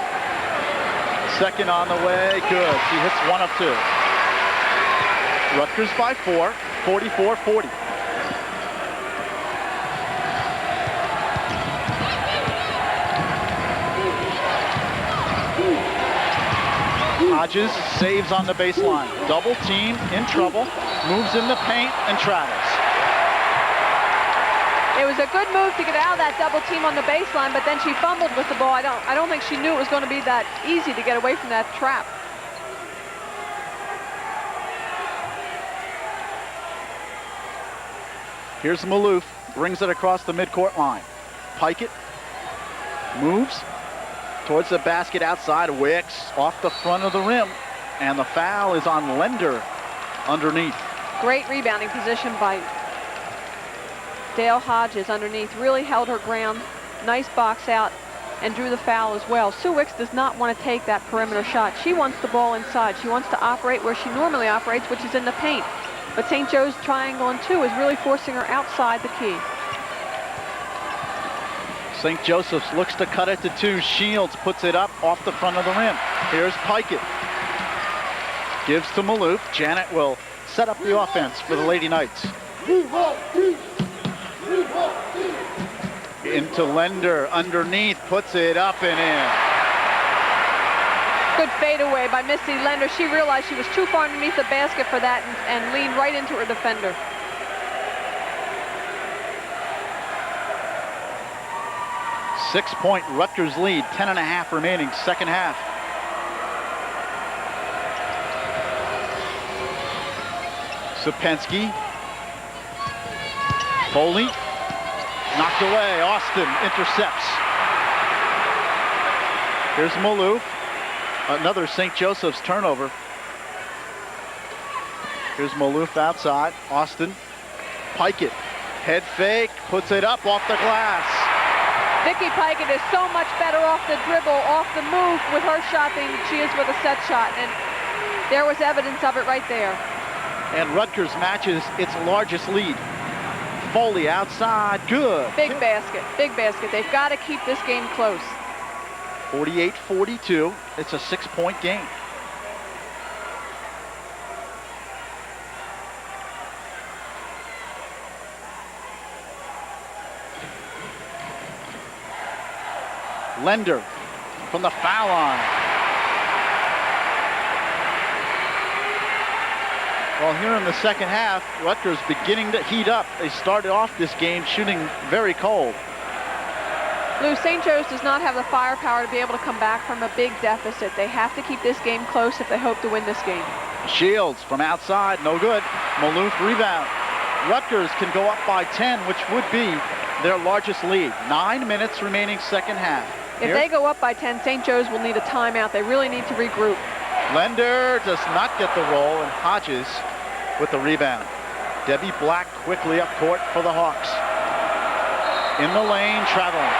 Second on the way, good. She hits 1 of 2. Rutgers by 4, 44-40. Hodges saves on the baseline. Double team, in trouble, moves in the paint and travels. It was a good move to get out of that double team on the baseline, but then she fumbled with the ball. I don't think she knew it was going to be that easy to get away from that trap. Here's Maloof, brings it across the midcourt line. Pikett moves towards the basket outside. Wicks off the front of the rim, and the foul is on Lender underneath. Great rebounding position by Dale Hodges underneath. Really held her ground. Nice box out and drew the foul as well. Sue Wicks does not want to take that perimeter shot. She wants the ball inside. She wants to operate where she normally operates, which is in the paint. But St. Joe's triangle and 2 is really forcing her outside the key. St. Joseph's looks to cut it to 2. Shields puts it up off the front of the rim. Here's Pikett. Gives to Maloof. Janet will set up the offense for the Lady Knights. Into Lender underneath, puts it up and in. Good fadeaway by Missy Lender. She realized she was too far underneath the basket for that and leaned right into her defender. Six-point Rutgers lead, 10.5 remaining, second half. Sapensky. Foley. Knocked away. Austin intercepts. Here's Maloof. Another St. Joseph's turnover. Here's Maloof outside. Austin. Pikett. Head fake. Puts it up off the glass. Vicky Pikett is so much better off the dribble, off the move with her shot than she is with a set shot. And there was evidence of it right there. And Rutgers matches its largest lead. Foley outside, good. Big basket, big basket. They've got to keep this game close. 48-42, it's a 6-point game. Lender from the foul line. Well, here in the second half, Rutgers beginning to heat up. They started off this game shooting very cold. Lou, St. Joe's does not have the firepower to be able to come back from a big deficit. They have to keep this game close if they hope to win this game. Shields from outside, no good. Maloof rebound. Rutgers can go up by 10, which would be their largest lead. 9 minutes remaining second half. If they go up by 10, St. Joe's will need a timeout. They really need to regroup. Lender does not get the roll, and Hodges with the rebound. Debbie Black quickly up court for the Hawks. In the lane, traveling.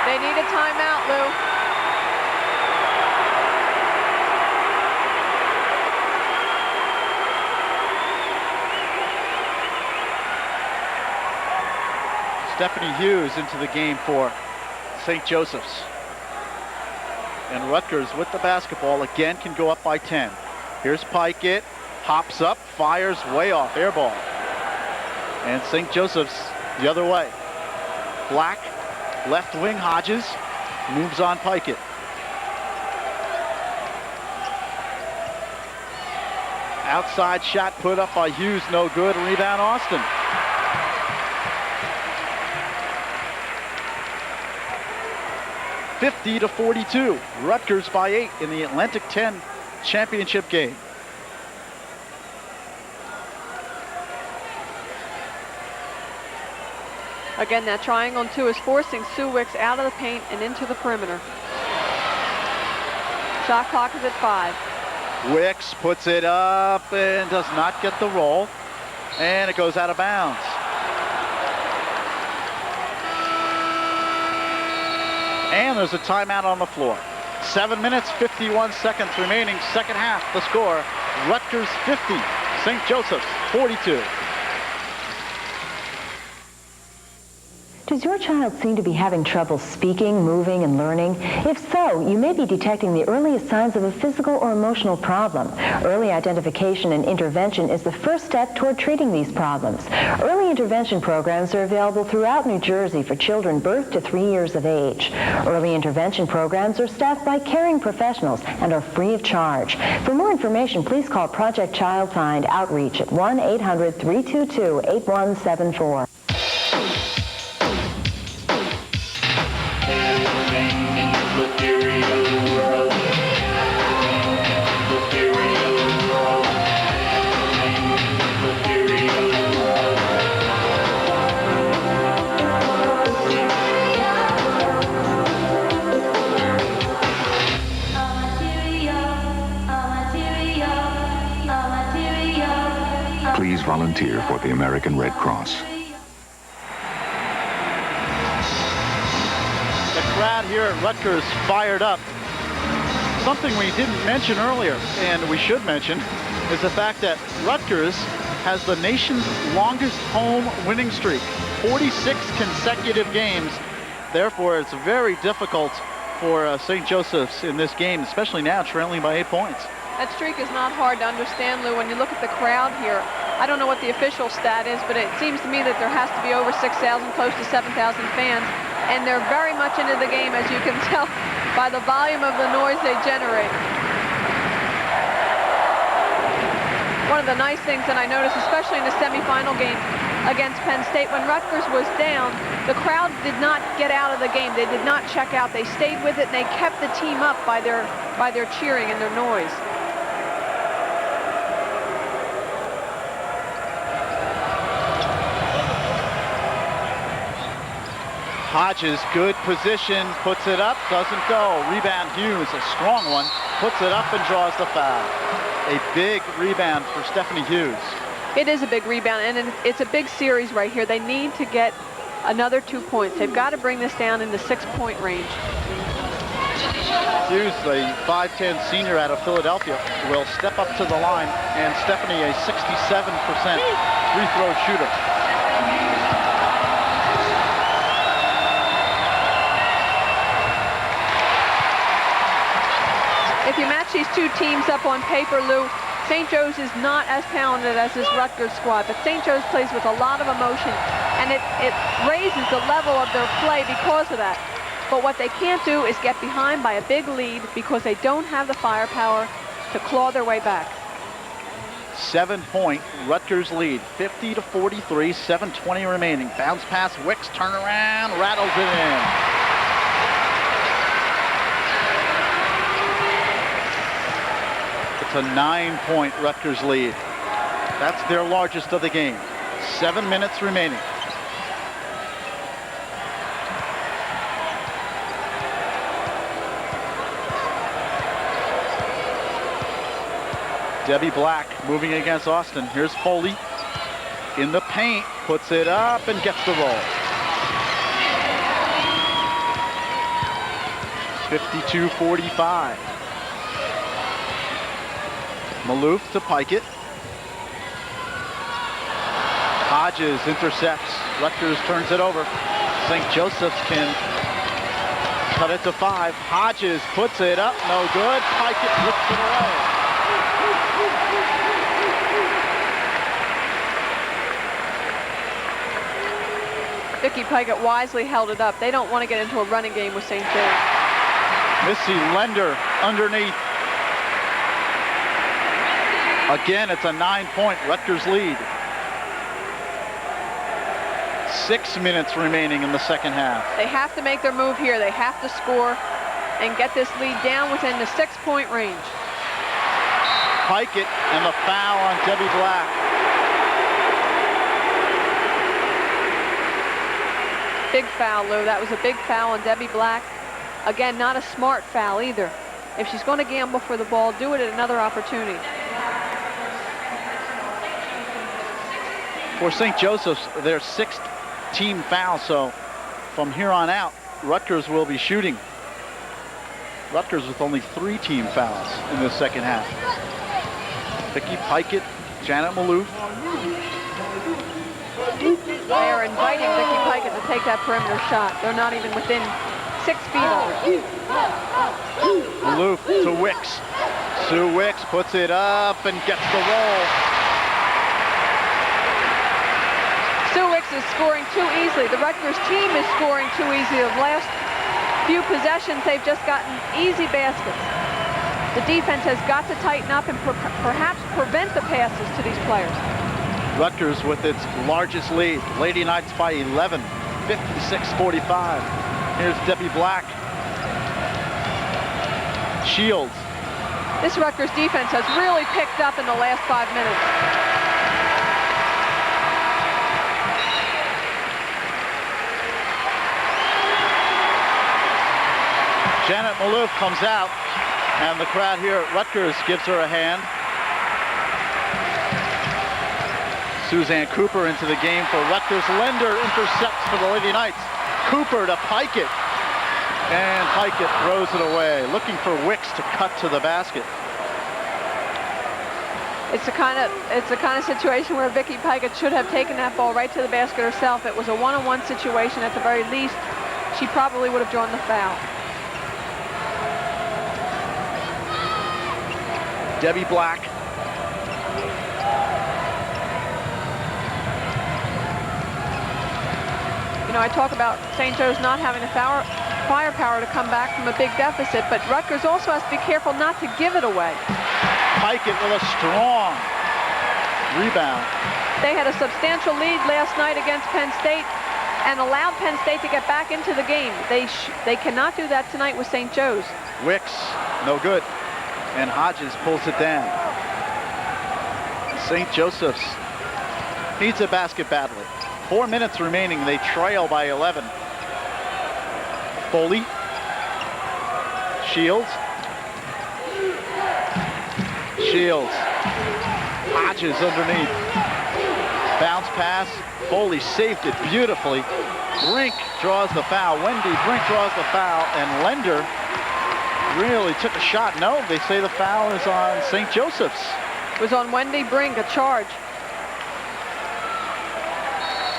They need a timeout, Lou. Stephanie Hughes into the game for St. Joseph's. And Rutgers with the basketball again can go up by 10. Here's Pikett, hops up, fires way off, air ball. And St. Joseph's the other way. Black, left wing, Hodges, moves on Pikett. Outside shot put up by Hughes, no good, rebound Austin. (50-42), Rutgers by 8 in the Atlantic 10 championship game. Again, that triangle and 2 is forcing Sue Wicks out of the paint and into the perimeter. Shot clock is at 5. Wicks puts it up and does not get the roll, and it goes out of bounds. And there's a timeout on the floor. 7 minutes, 51 seconds remaining, second half. The score, Rutgers 50, St. Joseph's 42. Does your child seem to be having trouble speaking, moving, and learning? If so, you may be detecting the earliest signs of a physical or emotional problem. Early identification and intervention is the first step toward treating these problems. Early intervention programs are available throughout New Jersey for children birth to 3 years of age. Early intervention programs are staffed by caring professionals and are free of charge. For more information, please call Project Child Find Outreach at 1-800-322-8174. Please volunteer for the American Red Cross. The crowd here at Rutgers fired up. Something we didn't mention earlier, and we should mention, is the fact that Rutgers has the nation's longest home winning streak, 46 consecutive games. Therefore, it's very difficult for St. Joseph's in this game, especially now trailing by 8 points. That streak is not hard to understand, Lou. When you look at the crowd here, I don't know what the official stat is, but it seems to me that there has to be over 6,000, close to 7,000 fans, and they're very much into the game, as you can tell by the volume of the noise they generate. One of the nice things that I noticed, especially in the semifinal game against Penn State, when Rutgers was down, the crowd did not get out of the game. They did not check out. They stayed with it, and they kept the team up by their cheering and their noise. Hodges, good position, puts it up, doesn't go. Rebound Hughes, a strong one, puts it up and draws the foul. A big rebound for Stephanie Hughes. It is a big rebound, and it's a big series right here. They need to get another 2 points. They've got to bring this down in the 6-point range. Hughes, the 5'10 senior out of Philadelphia, will step up to the line, and Stephanie, a 67% free throw shooter. If you match these two teams up on paper, Lou, St. Joe's is not as talented as this Rutgers squad, but St. Joe's plays with a lot of emotion, and it raises the level of their play because of that. But what they can't do is get behind by a big lead because they don't have the firepower to claw their way back. 7-point Rutgers lead, 50-43, 7:20 remaining. Bounce pass, Wicks, turn around, rattles it in. It's a 9-point Rutgers lead. That's their largest of the game. 7 minutes remaining. Debbie Black moving against Austin. Here's Foley in the paint, puts it up and gets the roll. 52-45. Maloof to Pikett. Hodges intercepts. Rutgers turns it over. St. Joseph's can cut it to 5. Hodges puts it up, no good. Pikett rips it away. Vicky Pikett wisely held it up. They don't want to get into a running game with St. Joe's. Missy Lender underneath. Again, it's a 9-point Rutgers lead. 6 minutes remaining in the second half. They have to make their move here. They have to score and get this lead down within the 6-point range. Pikett and the foul on Debbie Black. Big foul, Lou. That was a big foul on Debbie Black. Again, not a smart foul either. If she's going to gamble for the ball, do it at another opportunity. For St. Joseph's, their 6th team foul, so from here on out, Rutgers will be shooting. Rutgers with only 3 team fouls in the second half. Vicky Pikett, Janet Maloof. They are inviting Vicky Pikett to take that perimeter shot. They're not even within 6 feet of her. Maloof to Wicks. Sue Wicks puts it up and gets the roll. Sue Wicks is scoring too easily. The Rutgers team is scoring too easily. The last few possessions, they've just gotten easy baskets. The defense has got to tighten up and perhaps prevent the passes to these players. Rutgers with its largest lead. Lady Knights by 11, 56-45. Here's Debbie Black. Shields. This Rutgers defense has really picked up in the last 5 minutes. Janet Maloof comes out, and the crowd here at Rutgers gives her a hand. Suzanne Cooper into the game for Rutgers. Lender intercepts for the Lady Knights. Cooper to Pikett, and Pikett throws it away, looking for Wicks to cut to the basket. It's the kind of situation where Vicky Pikett should have taken that ball right to the basket herself. It was a one-on-one situation at the very least. She probably would have drawn the foul. Debbie Black. You know, I talk about St. Joe's not having the firepower to come back from a big deficit, but Rutgers also has to be careful not to give it away. Pikett with a strong rebound. They had a substantial lead last night against Penn State and allowed Penn State to get back into the game. They cannot do that tonight with St. Joe's. Wicks, no good. And Hodges pulls it down. St. Joseph's needs a basket badly. 4 minutes remaining. They trail by 11. Foley. Shields. Shields. Hodges underneath. Bounce pass. Foley saved it beautifully. Brink draws the foul. Wendy Brink draws the foul. And Lender really took a shot. No, they say the foul is on St. Joseph's. It was on Wendy Brink, a charge.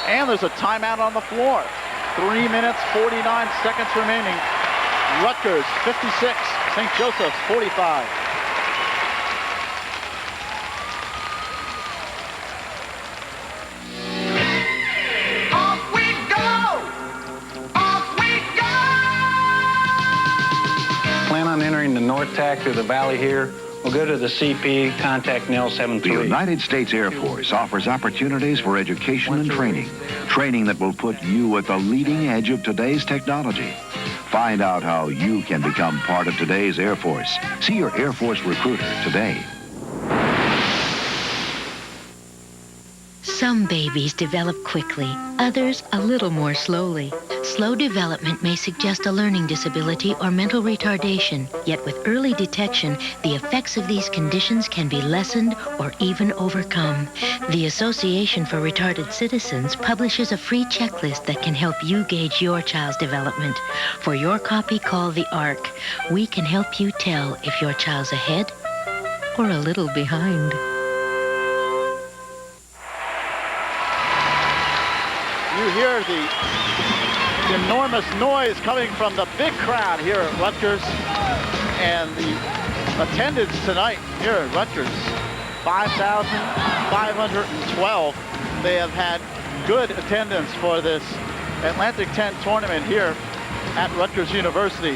And there's a timeout on the floor. 3 minutes, 49 seconds remaining. Rutgers 56, St. Joseph's 45. Off we go! Off we go! Plan on entering the North Tack through the valley here. We'll go to the CP, contact Nell 73. The United States Air Force offers opportunities for education and training. Training that will put you at the leading edge of today's technology. Find out how you can become part of today's Air Force. See your Air Force recruiter today. Some babies develop quickly, others a little more slowly. Slow development may suggest a learning disability or mental retardation, yet with early detection, the effects of these conditions can be lessened or even overcome. The Association for Retarded Citizens publishes a free checklist that can help you gauge your child's development. For your copy, call the ARC. We can help you tell if your child's ahead or a little behind. You hear the enormous noise coming from the big crowd here at Rutgers, and the attendance tonight here at Rutgers, 5,512. They have had good attendance for this Atlantic 10 tournament here at Rutgers University.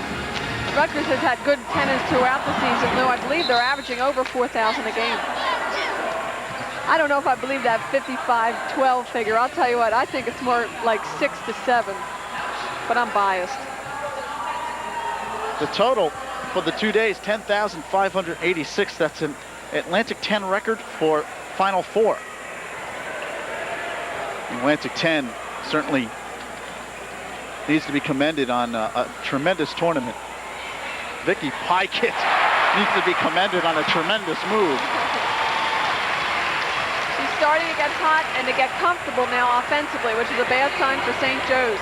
Rutgers has had good attendance throughout the season, Lou. I believe they're averaging over 4,000 a game. I don't know if I believe that 55-12 figure. I'll tell you what, I think it's more like 6 to 7, but I'm biased. The total for the 2 days, 10,586. That's an Atlantic 10 record for Final Four. Atlantic 10 certainly needs to be commended on a tremendous tournament. Vicky Pykett needs to be commended on a tremendous move. Starting to get hot and to get comfortable now offensively, which is a bad sign for St. Joe's.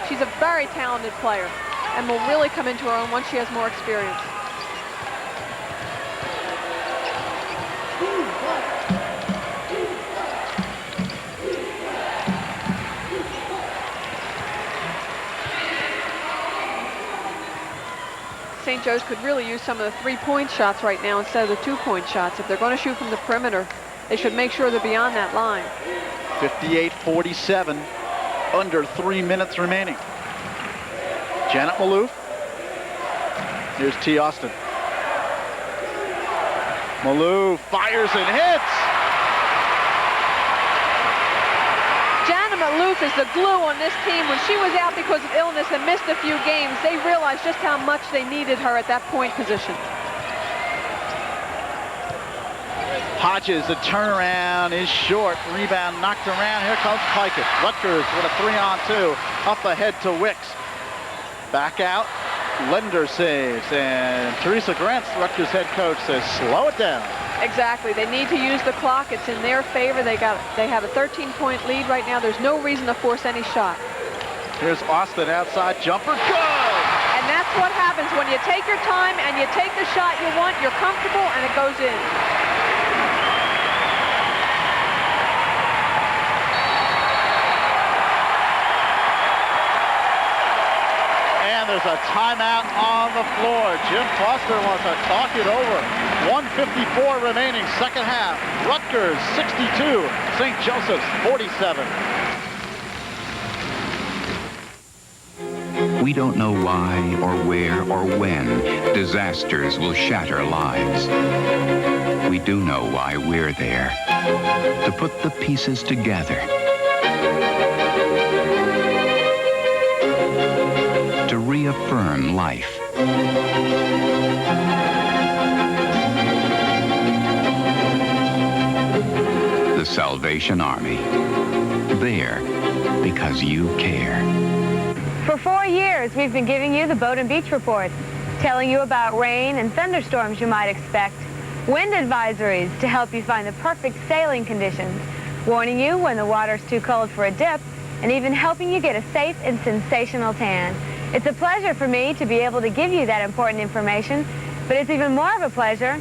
She's a very talented player and will really come into her own once she has more experience. St. Joe's could really use some of the three-point shots right now instead of the two-point shots. If they're going to shoot from the perimeter, they should make sure they're beyond that line. 58-47, under 3 minutes remaining. Janet Maloof. Here's T. Austin. Maloof fires and hits. Janet Maloof is the glue on this team. When she was out because of illness and missed a few games, they realized just how much they needed her at that point position. Hodges, the turnaround is short. Rebound knocked around. Here comes Pykett. Rutgers with a 3-on-2. Up ahead to Wicks. Back out. Lender saves. And Teresa Grantz, Rutgers head coach, says slow it down. Exactly. They need to use the clock. It's in their favor. They have a 13-point lead right now. There's no reason to force any shot. Here's Austin outside jumper. Good! And that's what happens when you take your time and you take the shot you want. You're comfortable and it goes in. There's a timeout on the floor. Jim Foster wants to talk it over. 1:54 remaining, second half. Rutgers 62, St. Joseph's 47. We don't know why or where or when disasters will shatter lives. We do know why we're there, to put the pieces together. To reaffirm life. The Salvation Army. There because you care. For 4 years, we've been giving you the Boat and Beach Report, telling you about rain and thunderstorms you might expect, wind advisories to help you find the perfect sailing conditions, warning you when the water's too cold for a dip, and even helping you get a safe and sensational tan. It's a pleasure for me to be able to give you that important information, but it's even more of a pleasure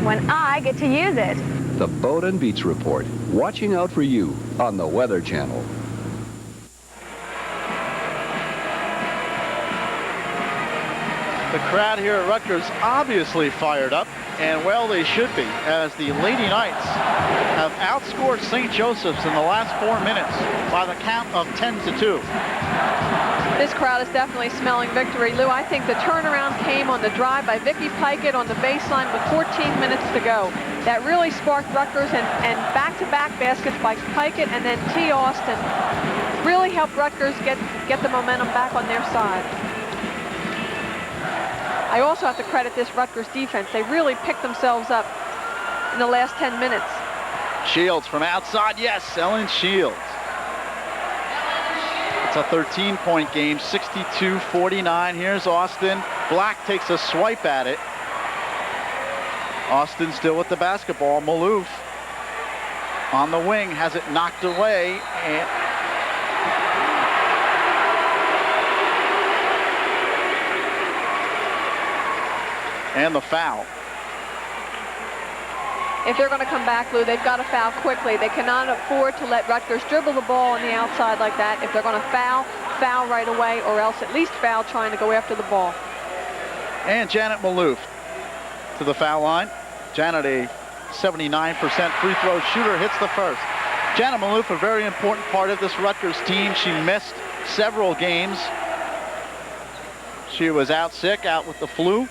when I get to use it. The Boat and Beach Report, watching out for you on the Weather Channel. The crowd here at Rutgers obviously fired up, and well, they should be, as the Lady Knights have outscored St. Joseph's in the last 4 minutes by the count of 10-2. This crowd is definitely smelling victory. Lou, I think the turnaround came on the drive by Vicki Pikett on the baseline with 14 minutes to go. That really sparked Rutgers, and back-to-back baskets by Pikett and then T. Austin really helped Rutgers get the momentum back on their side. I also have to credit this Rutgers defense. They really picked themselves up in the last 10 minutes. Shields from outside, yes, Ellen Shields. It's a 13-point game, 62-49. Here's Austin. Black takes a swipe at it. Austin still with the basketball. Maloof on the wing, has it knocked away. And the foul. If they're going to come back, Lou, they've got to foul quickly. They cannot afford to let Rutgers dribble the ball on the outside like that. If they're going to foul right away, or else at least foul trying to go after the ball. And Janet Maloof to the foul line. Janet, a 79% free throw shooter, hits the first. Janet Maloof, a very important part of this Rutgers team. She missed several games. She was out sick, out with the flu.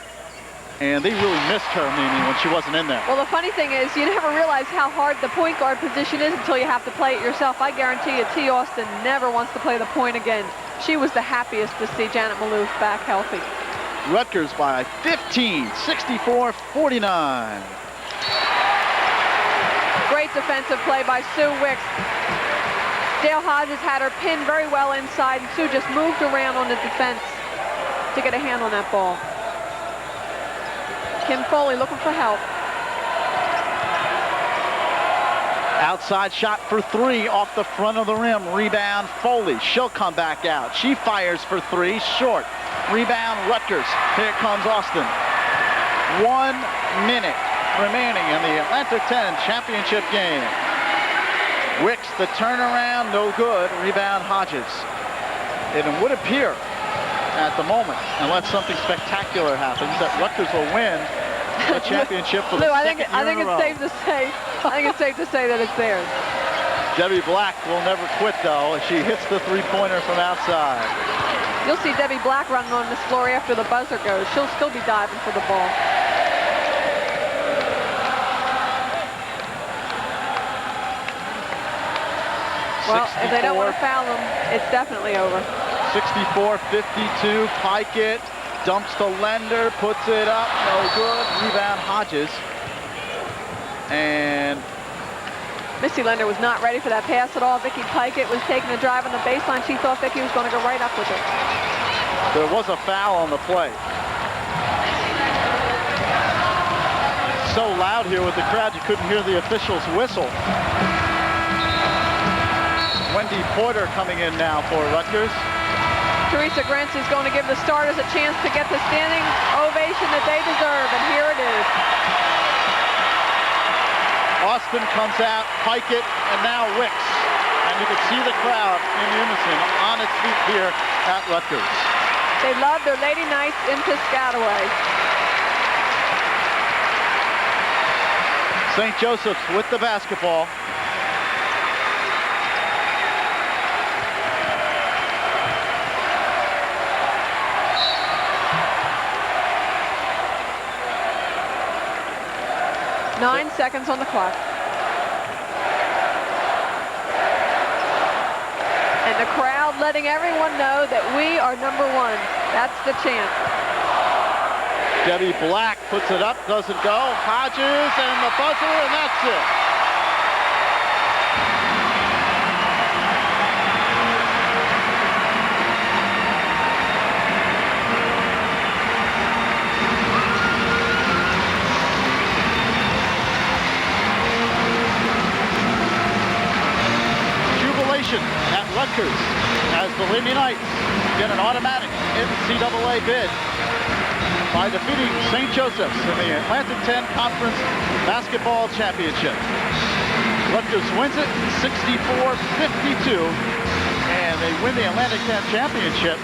And they really missed her, Mimi, when she wasn't in there. Well, the funny thing is, you never realize how hard the point guard position is until you have to play it yourself. I guarantee you, T. Austin never wants to play the point again. She was the happiest to see Janet Maloof back healthy. Rutgers by 15, 64-49. Great defensive play by Sue Wicks. Dale Hodges had her pinned very well inside, and Sue just moved around on the defense to get a hand on that ball. Kim Foley looking for help. Outside shot for three off the front of the rim. Rebound Foley. She'll come back out. She fires for three. Short. Rebound Rutgers. Here comes Austin. 1 minute remaining in the Atlantic 10 championship game. Wicks, the turnaround, no good. Rebound Hodges. It would appear at the moment, unless something spectacular happens, that Rutgers will win the championship for the Lou, second year in a row. I think it's safe to say that it's theirs. Debbie Black will never quit, though, as she hits the three-pointer from outside. You'll see Debbie Black running on this floor after the buzzer goes. She'll still be diving for the ball. Well, if they don't want to foul them, it's definitely over. 64-52, Pikett dumps to Lender, puts it up, no good. Rebound Hodges. And Missy Lender was not ready for that pass at all. Vicki Pikett was taking a drive on the baseline. She thought Vicki was going to go right up with it. There was a foul on the play. So loud here with the crowd, you couldn't hear the official's whistle. Wendy Porter coming in now for Rutgers. Teresa Grentz is going to give the starters a chance to get the standing ovation that they deserve, and here it is. Austin comes out, Pikett, and now Wicks. And you can see the crowd in unison on its feet here at Rutgers. They love their Lady Knights in Piscataway. St. Joseph's with the basketball. Nine seconds on the clock. And the crowd letting everyone know that we are number one. That's the chant. Debbie Black puts it up, doesn't go. Hodges and the buzzer, and that's it. At Rutgers as the Lady Knights get an automatic NCAA bid by defeating St. Joseph's in the Atlantic 10 Conference Basketball Championship. Rutgers wins it 64-52, and they win the Atlantic 10 Championship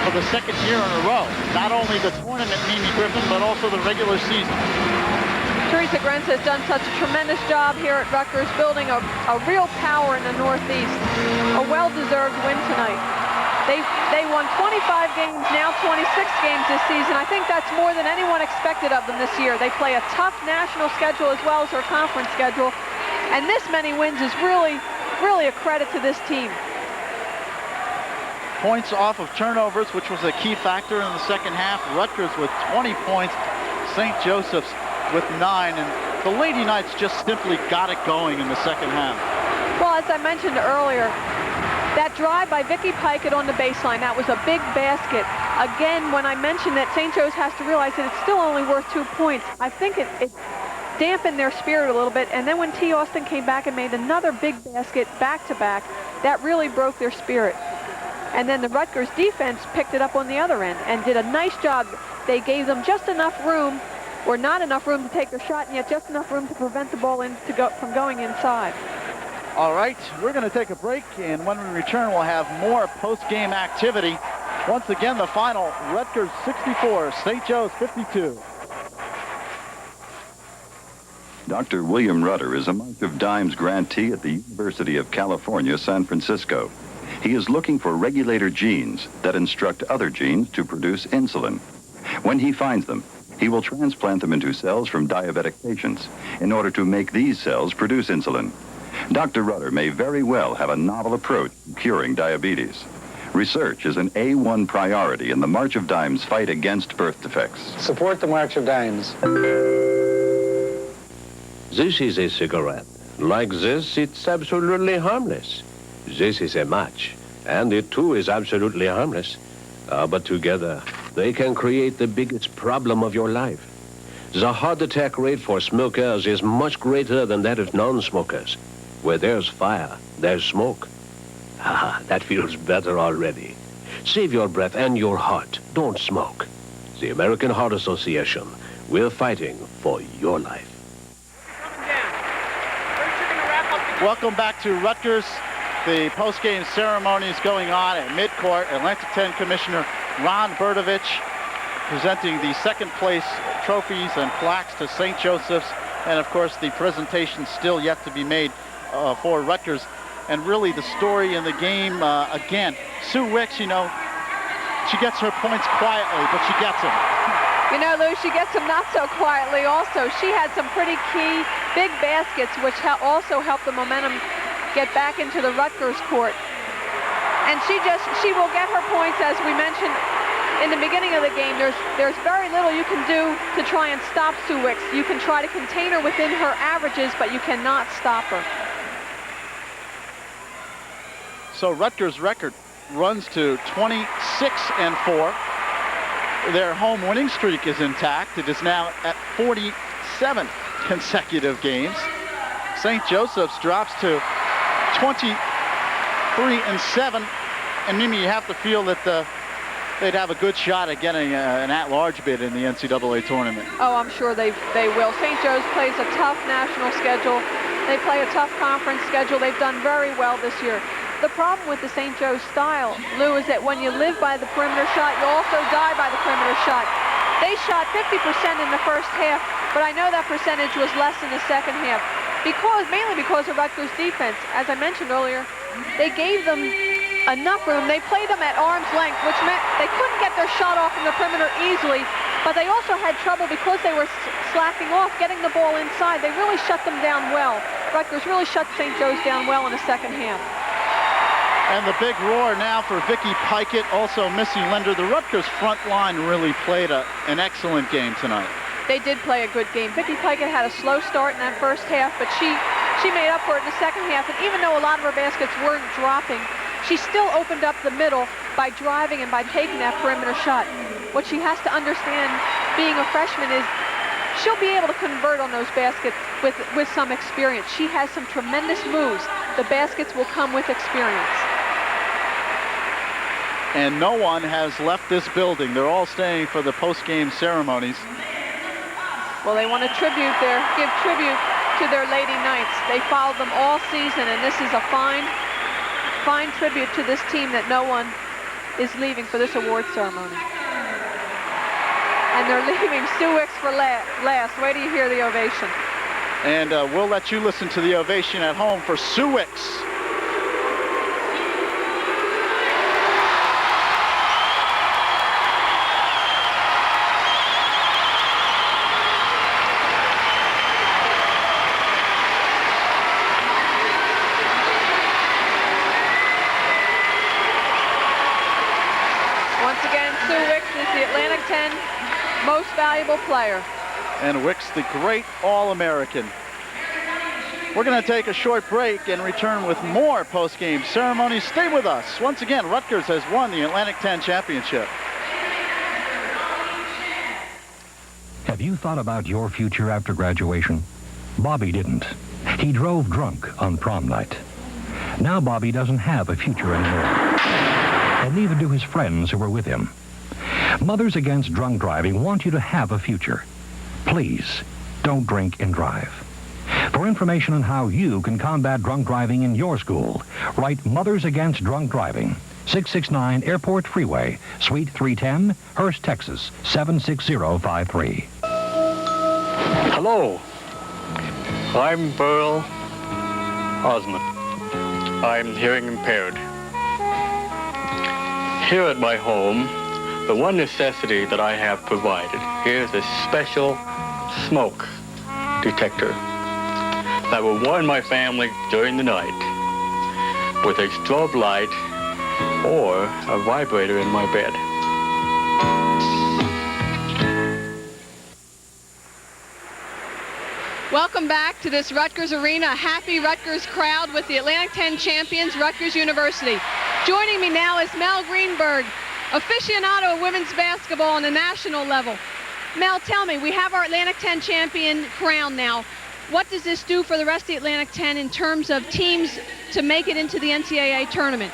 for the second year in a row. Not only the tournament, Mimi Griffin, but also the regular season. Teresa Grenz has done such a tremendous job here at Rutgers, building a real power in the Northeast. A well-deserved win tonight. They won 25 games, now 26 games this season. I think that's more than anyone expected of them this year. They play a tough national schedule as well as their conference schedule. And this many wins is really, really a credit to this team. Points off of turnovers, which was a key factor in the second half. Rutgers with 20 points, St. Joseph's with 9, and the Lady Knights just simply got it going in the second half. Well, as I mentioned earlier, that drive by Vicky Pikett on the baseline, that was a big basket. Again, when I mentioned that St. Joe's has to realize that it's still only worth 2 points, I think it dampened their spirit a little bit. And then when T. Austin came back and made another big basket back-to-back, that really broke their spirit. And then the Rutgers defense picked it up on the other end and did a nice job. They gave them just enough room, or not enough room to take their shot, and yet just enough room to prevent the ball from going inside. All right, we're going to take a break, and when we return, we'll have more post-game activity. Once again, the final, Rutgers 64, St. Joe's 52. Dr. William Rudder is a Mark of Dimes grantee at the University of California, San Francisco. He is looking for regulator genes that instruct other genes to produce insulin. When he finds them, he will transplant them into cells from diabetic patients in order to make these cells produce insulin. Dr. Rudder may very well have a novel approach to curing diabetes. Research is an A1 priority in the March of Dimes fight against birth defects. Support the March of Dimes. This is a cigarette. Like this, it's absolutely harmless. This is a match, and it too is absolutely harmless. But together, they can create the biggest problem of your life. The heart attack rate for smokers is much greater than that of non-smokers. Where there's fire, there's smoke. That feels better already. Save your breath and your heart. Don't smoke. The American Heart Association. We're fighting for your life. Welcome back to Rutgers. The post-game ceremony is going on at midcourt. Atlantic 10 Commissioner Ron Berdovich presenting the second place trophies and plaques to St. Joseph's. And of course, the presentation still yet to be made for Rutgers. And really the story in the game, again, Sue Wicks, you know, she gets her points quietly, but she gets them. You know, Lou, she gets them not so quietly also. She had some pretty key big baskets, which also helped the momentum get back into the Rutgers court. And she will get her points, as we mentioned in the beginning of the game. There's very little you can do to try and stop Sue Wicks. You can try to contain her within her averages, but you cannot stop her. So Rutgers' record runs to 26-4. Their home winning streak is intact. It is now at 47 consecutive games. St. Joseph's drops to 23-7. And Mimi, you have to feel that they'd have a good shot at getting an at-large bid in the NCAA tournament. Oh, I'm sure they will. St. Joe's plays a tough national schedule. They play a tough conference schedule. They've done very well this year. The problem with the St. Joe's style, Lou, is that when you live by the perimeter shot, you also die by the perimeter shot. They shot 50% in the first half, but I know that percentage was less in the second half, mainly because of Rutgers' defense. As I mentioned earlier, they gave them enough room. They played them at arm's length, which meant they couldn't get their shot off from the perimeter easily, but they also had trouble because they were slacking off, getting the ball inside. They really shut them down well. Rutgers really shut St. Joe's down well in the second half. And the big roar now for Vicky Pikett, also Missy Linder. The Rutgers front line really played an excellent game tonight. They did play a good game. Vicky Pikett had a slow start in that first half, but she made up for it in the second half. And even though a lot of her baskets weren't dropping, she still opened up the middle by driving and by taking that perimeter shot. What she has to understand, being a freshman, is she'll be able to convert on those baskets with some experience. She has some tremendous moves. The baskets will come with experience. and no one has left this building. They're all staying for the post-game ceremonies. Well, they want to give tribute to their Lady Knights. They followed them all season, and this is a fine tribute to this team that no one is leaving for this award ceremony. And they're leaving Sue Wicks for last. Wait till you hear the ovation. And we'll let you listen to the ovation at home for Sue Wicks. Once again, Sue Wicks is the Atlantic 10 most valuable player. And Wicks, the great All-American. We're going to take a short break and return with more post-game ceremonies. Stay with us. Once again, Rutgers has won the Atlantic 10 championship. Have you thought about your future after graduation? Bobby didn't. He drove drunk on prom night. Now Bobby doesn't have a future anymore. And neither do his friends who were with him. Mothers Against Drunk Driving want you to have a future. Please, don't drink and drive. For information on how you can combat drunk driving in your school, write Mothers Against Drunk Driving, 669 Airport Freeway, Suite 310, Hurst, Texas, 76053. Hello, I'm Burl Osmond. I'm hearing impaired. Here at my home, the one necessity that I have provided is a special smoke detector that will warn my family during the night with a strobe light or a vibrator in my bed. Welcome back to this Rutgers Arena. A happy Rutgers crowd with the Atlantic 10 champions, Rutgers University. Joining me now is Mel Greenberg, aficionado of women's basketball on the national level. Mel, tell me, we have our Atlantic 10 champion crown now. What does this do for the rest of the Atlantic 10 in terms of teams to make it into the NCAA tournament?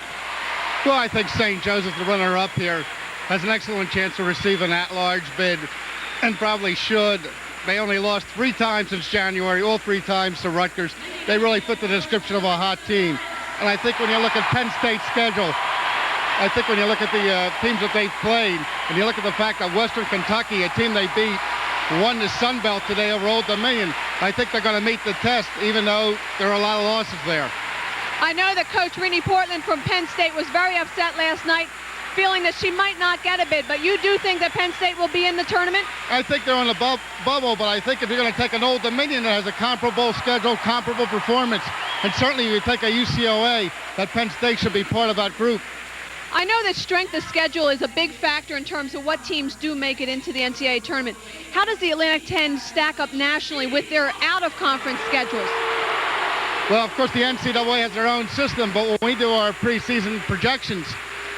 Well, I think St. Joseph, the runner-up here, has an excellent chance to receive an at-large bid, and probably should. They only lost 3 times since January, all 3 times to Rutgers. They really fit the description of a hot team. And I think when you look at Penn State's schedule, I think when you look at the teams that they've played, and you look at the fact that Western Kentucky, a team they beat, won the Sun Belt today over Old Dominion, I think they're going to meet the test, even though there are a lot of losses there. I know that Coach Renee Portland from Penn State was very upset last night, feeling that she might not get a bid, but you do think that Penn State will be in the tournament? I think they're on the bubble, but I think if you're going to take an Old Dominion that has a comparable schedule, comparable performance, and certainly if you take a UCLA, that Penn State should be part of that group. I know that strength of schedule is a big factor in terms of what teams do make it into the NCAA tournament. How does the Atlantic 10 stack up nationally with their out-of-conference schedules? Well, of course, the NCAA has their own system, but when we do our preseason projections,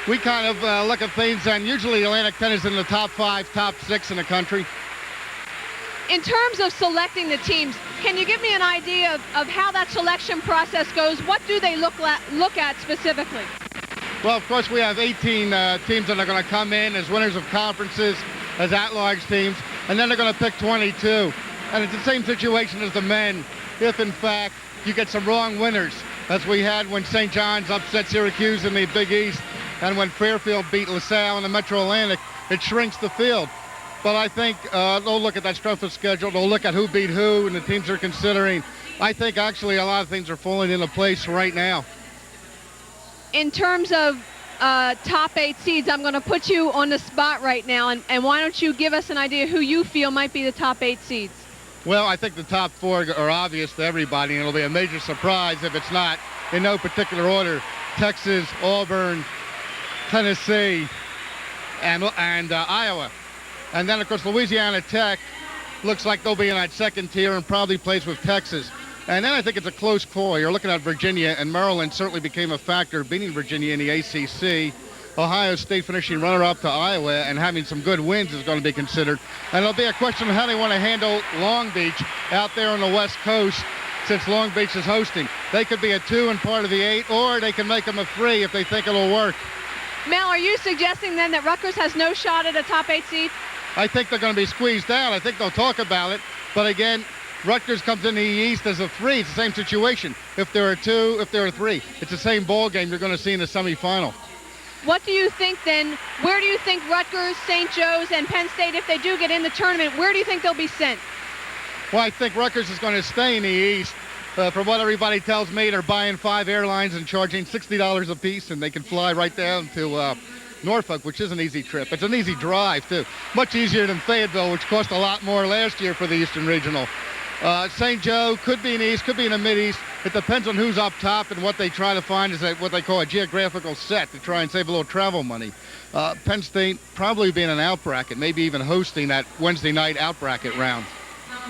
we kind of look at things, and usually Atlantic 10 is in the top 5, top 6 in the country. In terms of selecting the teams, can you give me an idea of how that selection process goes? What do they look at specifically? Well, of course, we have 18 teams that are going to come in as winners of conferences, as at-large teams, and then they're going to pick 22. And it's the same situation as the men. If, in fact, you get some wrong winners, as we had when St. John's upset Syracuse in the Big East, and when Fairfield beat LaSalle in the Metro Atlantic, it shrinks the field. But I think they'll look at that strength of schedule. They'll look at who beat who and the teams they're considering. I think actually a lot of things are falling into place right now. In terms of top 8 seeds, I'm going to put you on the spot right now, and why don't you give us an idea who you feel might be the top 8 seeds? Well, I think the top 4 are obvious to everybody, and it'll be a major surprise if it's not in no particular order. Texas, Auburn, Tennessee, and Iowa. And then, of course, Louisiana Tech looks like they'll be in that second tier and probably plays with Texas. And then I think it's a close call. You're looking at Virginia, and Maryland certainly became a factor, beating Virginia in the ACC. Ohio State finishing runner-up to Iowa and having some good wins is going to be considered. And it'll be a question of how they want to handle Long Beach out there on the West Coast, since Long Beach is hosting. They could be a 2 and part of the 8, or they can make them a 3 if they think it'll work. Mel, are you suggesting then that Rutgers has no shot at a top 8 seed? I think they're going to be squeezed out. I think they'll talk about it. But again, Rutgers comes in the East as a 3. It's the same situation. If there are 2, if there are 3, it's the same ball game you're going to see in the semifinal. What do you think then? Where do you think Rutgers, St. Joe's, and Penn State, if they do get in the tournament, where do you think they'll be sent? Well, I think Rutgers is going to stay in the East. From what everybody tells me, they're buying 5 airlines and charging $60 a piece, and they can fly right down to Norfolk, which is an easy trip. It's an easy drive, too. Much easier than Fayetteville, which cost a lot more last year for the Eastern Regional. St. Joe could be in the East, could be in the Mid-East. It depends on who's up top, and what they try to find is what they call a geographical set to try and save a little travel money. Penn State probably being an out bracket, maybe even hosting that Wednesday night out bracket round.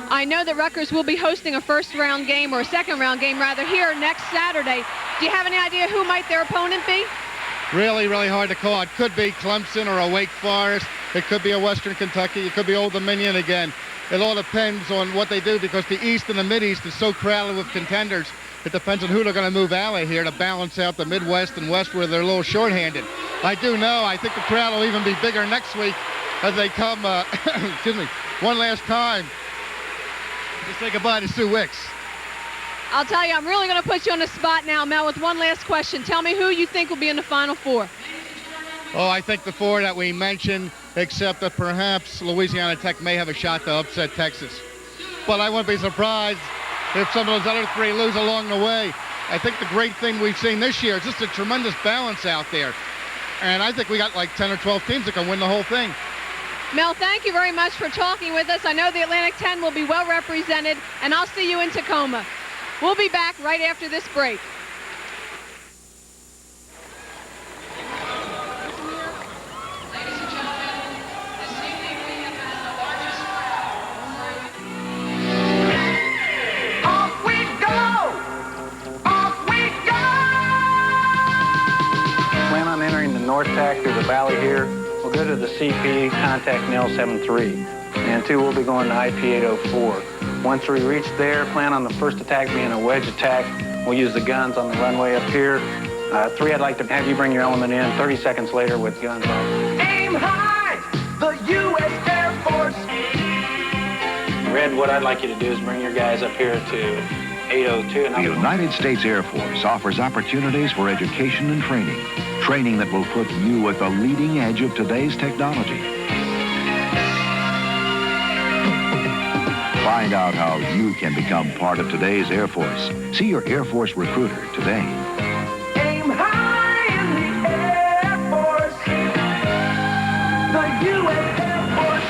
I know that Rutgers will be hosting a first-round game, or a second-round game, rather, here next Saturday. Do you have any idea who might their opponent be? Really, really hard to call. It could be Clemson or a Wake Forest. It could be a Western Kentucky. It could be Old Dominion again. It all depends on what they do, because the East and the Mid-East is so crowded with contenders. It depends on who they're going to move out of here to balance out the Midwest and West, where they're a little shorthanded. I do know, I think the crowd will even be bigger next week as they come, excuse me, one last time to say goodbye to Sue Wicks. I'll tell you, I'm really going to put you on the spot now, Mel, with one last question. Tell me who you think will be in the Final Four. Oh, I think the 4 that we mentioned, except that perhaps Louisiana Tech may have a shot to upset Texas. But I wouldn't be surprised if some of those other 3 lose along the way. I think the great thing we've seen this year is just a tremendous balance out there. And I think we got like 10 or 12 teams that can win the whole thing. Mel, thank you very much for talking with us. I know the Atlantic 10 will be well represented, and I'll see you in Tacoma. We'll be back right after this break. Plan on entering the North Tack through the valley here. We'll go to the CP, contact Nell 73. And 2, we'll be going to IP 804. Once we reach there, plan on the first attack being a wedge attack. We'll use the guns on the runway up here. 3, I'd like to have you bring your element in 30 seconds later with guns off. Aim high, the U.S. Air Force. Red, what I'd like you to do is bring your guys up here to 802. The United States Air Force offers opportunities for education and training. Training that will put you at the leading edge of today's technology. Find out how you can become part of today's Air Force. See your Air Force recruiter today. Aim high in the Air Force, the U.S. Air Force.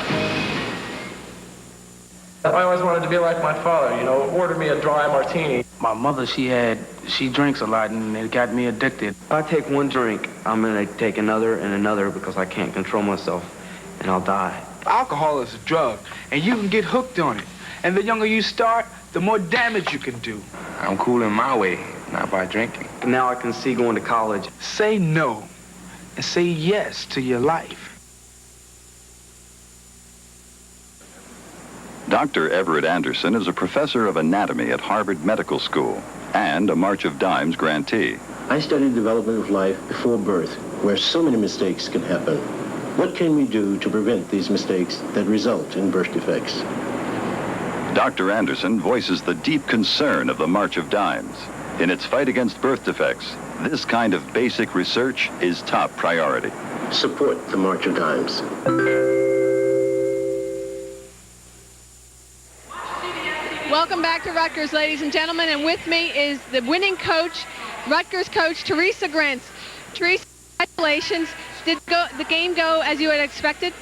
I always wanted to be like my father, you know, order me a dry martini. My mother, she drinks a lot, and it got me addicted. I take one drink, I'm gonna take another and another because I can't control myself, and I'll die. Alcohol is a drug, and you can get hooked on it. And the younger you start, the more damage you can do. I'm cool in my way, not by drinking. Now I can see going to college. Say no, and say yes to your life. Dr. Everett Anderson is a professor of anatomy at Harvard Medical School and a March of Dimes grantee. I studied development of life before birth, where so many mistakes can happen. What can we do to prevent these mistakes that result in birth defects? Dr. Anderson voices the deep concern of the March of Dimes. In its fight against birth defects, this kind of basic research is top priority. Support the March of Dimes. Welcome back to Rutgers, ladies and gentlemen, and with me is the winning coach, Rutgers coach, Teresa Grantz. Teresa, congratulations. Did the game go as you had expected?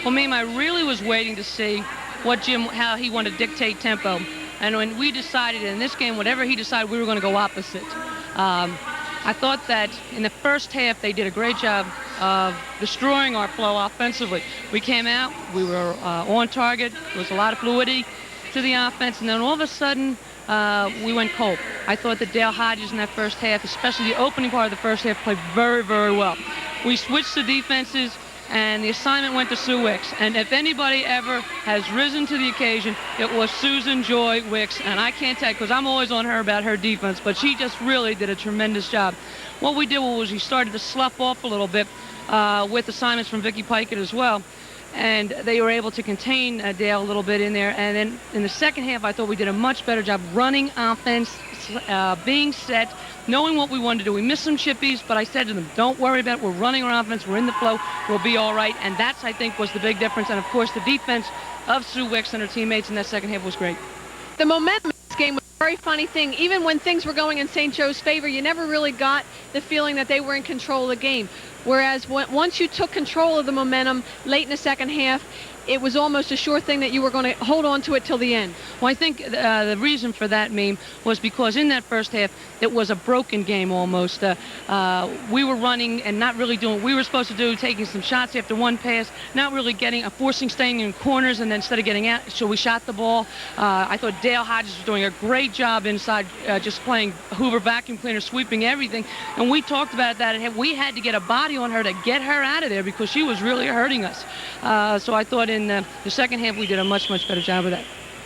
Well, Mame, I really was waiting to see what Jim, how he wanted to dictate tempo. And when we decided in this game, whatever he decided, we were going to go opposite. I thought that in the first half, they did a great job of destroying our flow offensively. We came out, we were on target, there was a lot of fluidity to the offense, and then all of a sudden, we went cold. I thought that Dale Hodges in that first half, especially the opening part of the first half, played very, very well. We switched the defenses, and the assignment went to Sue Wicks. And if anybody ever has risen to the occasion, it was Susan Joy Wicks. And I can't tell you, because I'm always on her about her defense, but she just really did a tremendous job. What we did was we started to slough off a little bit. with assignments from Vicki Pikett as well. And they were able to contain Dale a little bit in there. And then in the second half, I thought we did a much better job running offense, being set, knowing what we wanted to do. We missed some chippies, but I said to them, don't worry about it. We're running our offense. We're in the flow. We'll be all right. And that's, I think, was the big difference. And, of course, the defense of Sue Wicks and her teammates in that second half was great. The momentum of this game was a very funny thing. Even when things were going in St. Joe's favor, you never really got the feeling that they were in control of the game. Whereas once you took control of the momentum late in the second half, it was almost a sure thing that you were going to hold on to it till the end. Well, I think the reason for that, Meme, was because in that first half, it was a broken game almost. We were running and not really doing what we were supposed to do, taking some shots after one pass, not really forcing, staying in corners, and then instead of getting out, so we shot the ball. I thought Dale Hodges was doing a great job inside, just playing Hoover vacuum cleaner, sweeping everything. And we talked about that, and we had to get a body on her to get her out of there because she was really hurting us. So I thought in the second half, we did a much, much better job of that.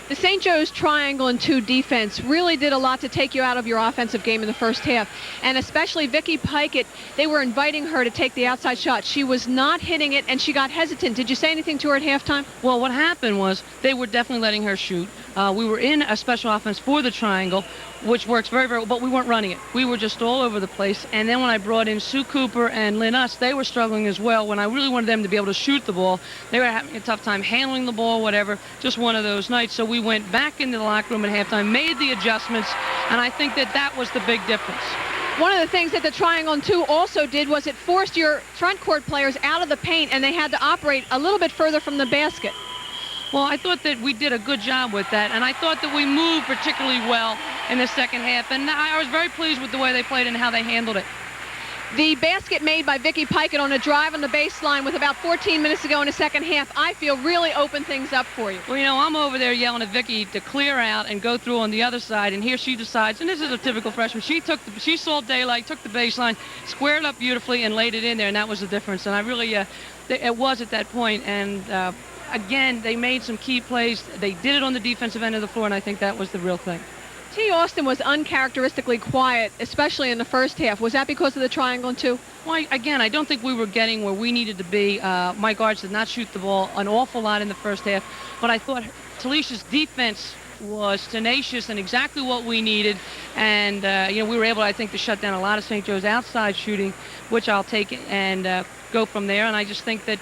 The St. Joe's triangle and 2 defense really did a lot to take you out of your offensive game in the first half. And especially Vicki Pikett, they were inviting her to take the outside shot. She was not hitting it, and she got hesitant. Did you say anything to her at halftime? Well, what happened was they were definitely letting her shoot. We were in a special offense for the triangle, which works very, very well, but we weren't running it. We were just all over the place. And then when I brought in Sue Cooper and Lynn Us, they were struggling as well. When I really wanted them to be able to shoot the ball, they were having a tough time handling the ball, whatever, just one of those nights. So we went back into the locker room at halftime, made the adjustments, and I think that that was the big difference. One of the things that the triangle and 2 also did was it forced your front court players out of the paint, and they had to operate a little bit further from the basket. Well, I thought that we did a good job with that, and I thought that we moved particularly well in the second half, and I was very pleased with the way they played and how they handled it. The basket made by Vicki Pikett on a drive on the baseline with about 14 minutes to go in the second half, I feel really opened things up for you. Well, you know, I'm over there yelling at Vicki to clear out and go through on the other side, and here she decides, and this is a typical freshman, she saw daylight, took the baseline, squared up beautifully, and laid it in there, and that was the difference. And I really, it was at that point, and again, they made some key plays. They did it on the defensive end of the floor, and I think that was the real thing. T. Austin was uncharacteristically quiet, especially in the first half. Was that because of the triangle and 2? Well, again, I don't think we were getting where we needed to be. My guards did not shoot the ball an awful lot in the first half, but I thought Talicia's defense was tenacious and exactly what we needed. And, you know, we were able, I think, to shut down a lot of St. Joe's outside shooting, which I'll take and go from there. And I just think that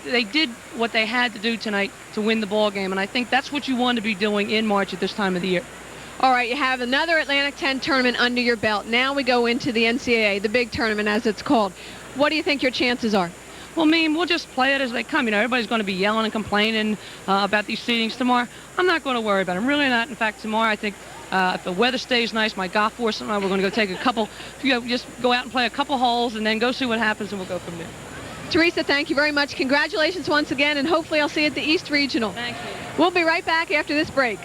they did what they had to do tonight to win the ball game. And I think that's what you want to be doing in March at this time of the year. All right, you have another Atlantic 10 tournament under your belt. Now we go into the NCAA, the big tournament as it's called. What do you think your chances are? Well, I mean, we'll just play it as they come. You know, everybody's going to be yelling and complaining about these seedings tomorrow. I'm not going to worry about it. I'm really not. In fact, tomorrow I think if the weather stays nice, my golf force and I, we're going to go take a couple, just go out and play a couple holes and then go see what happens, and we'll go from there. Teresa, thank you very much. Congratulations once again, and hopefully I'll see you at the East Regional. Thank you. We'll be right back after this break.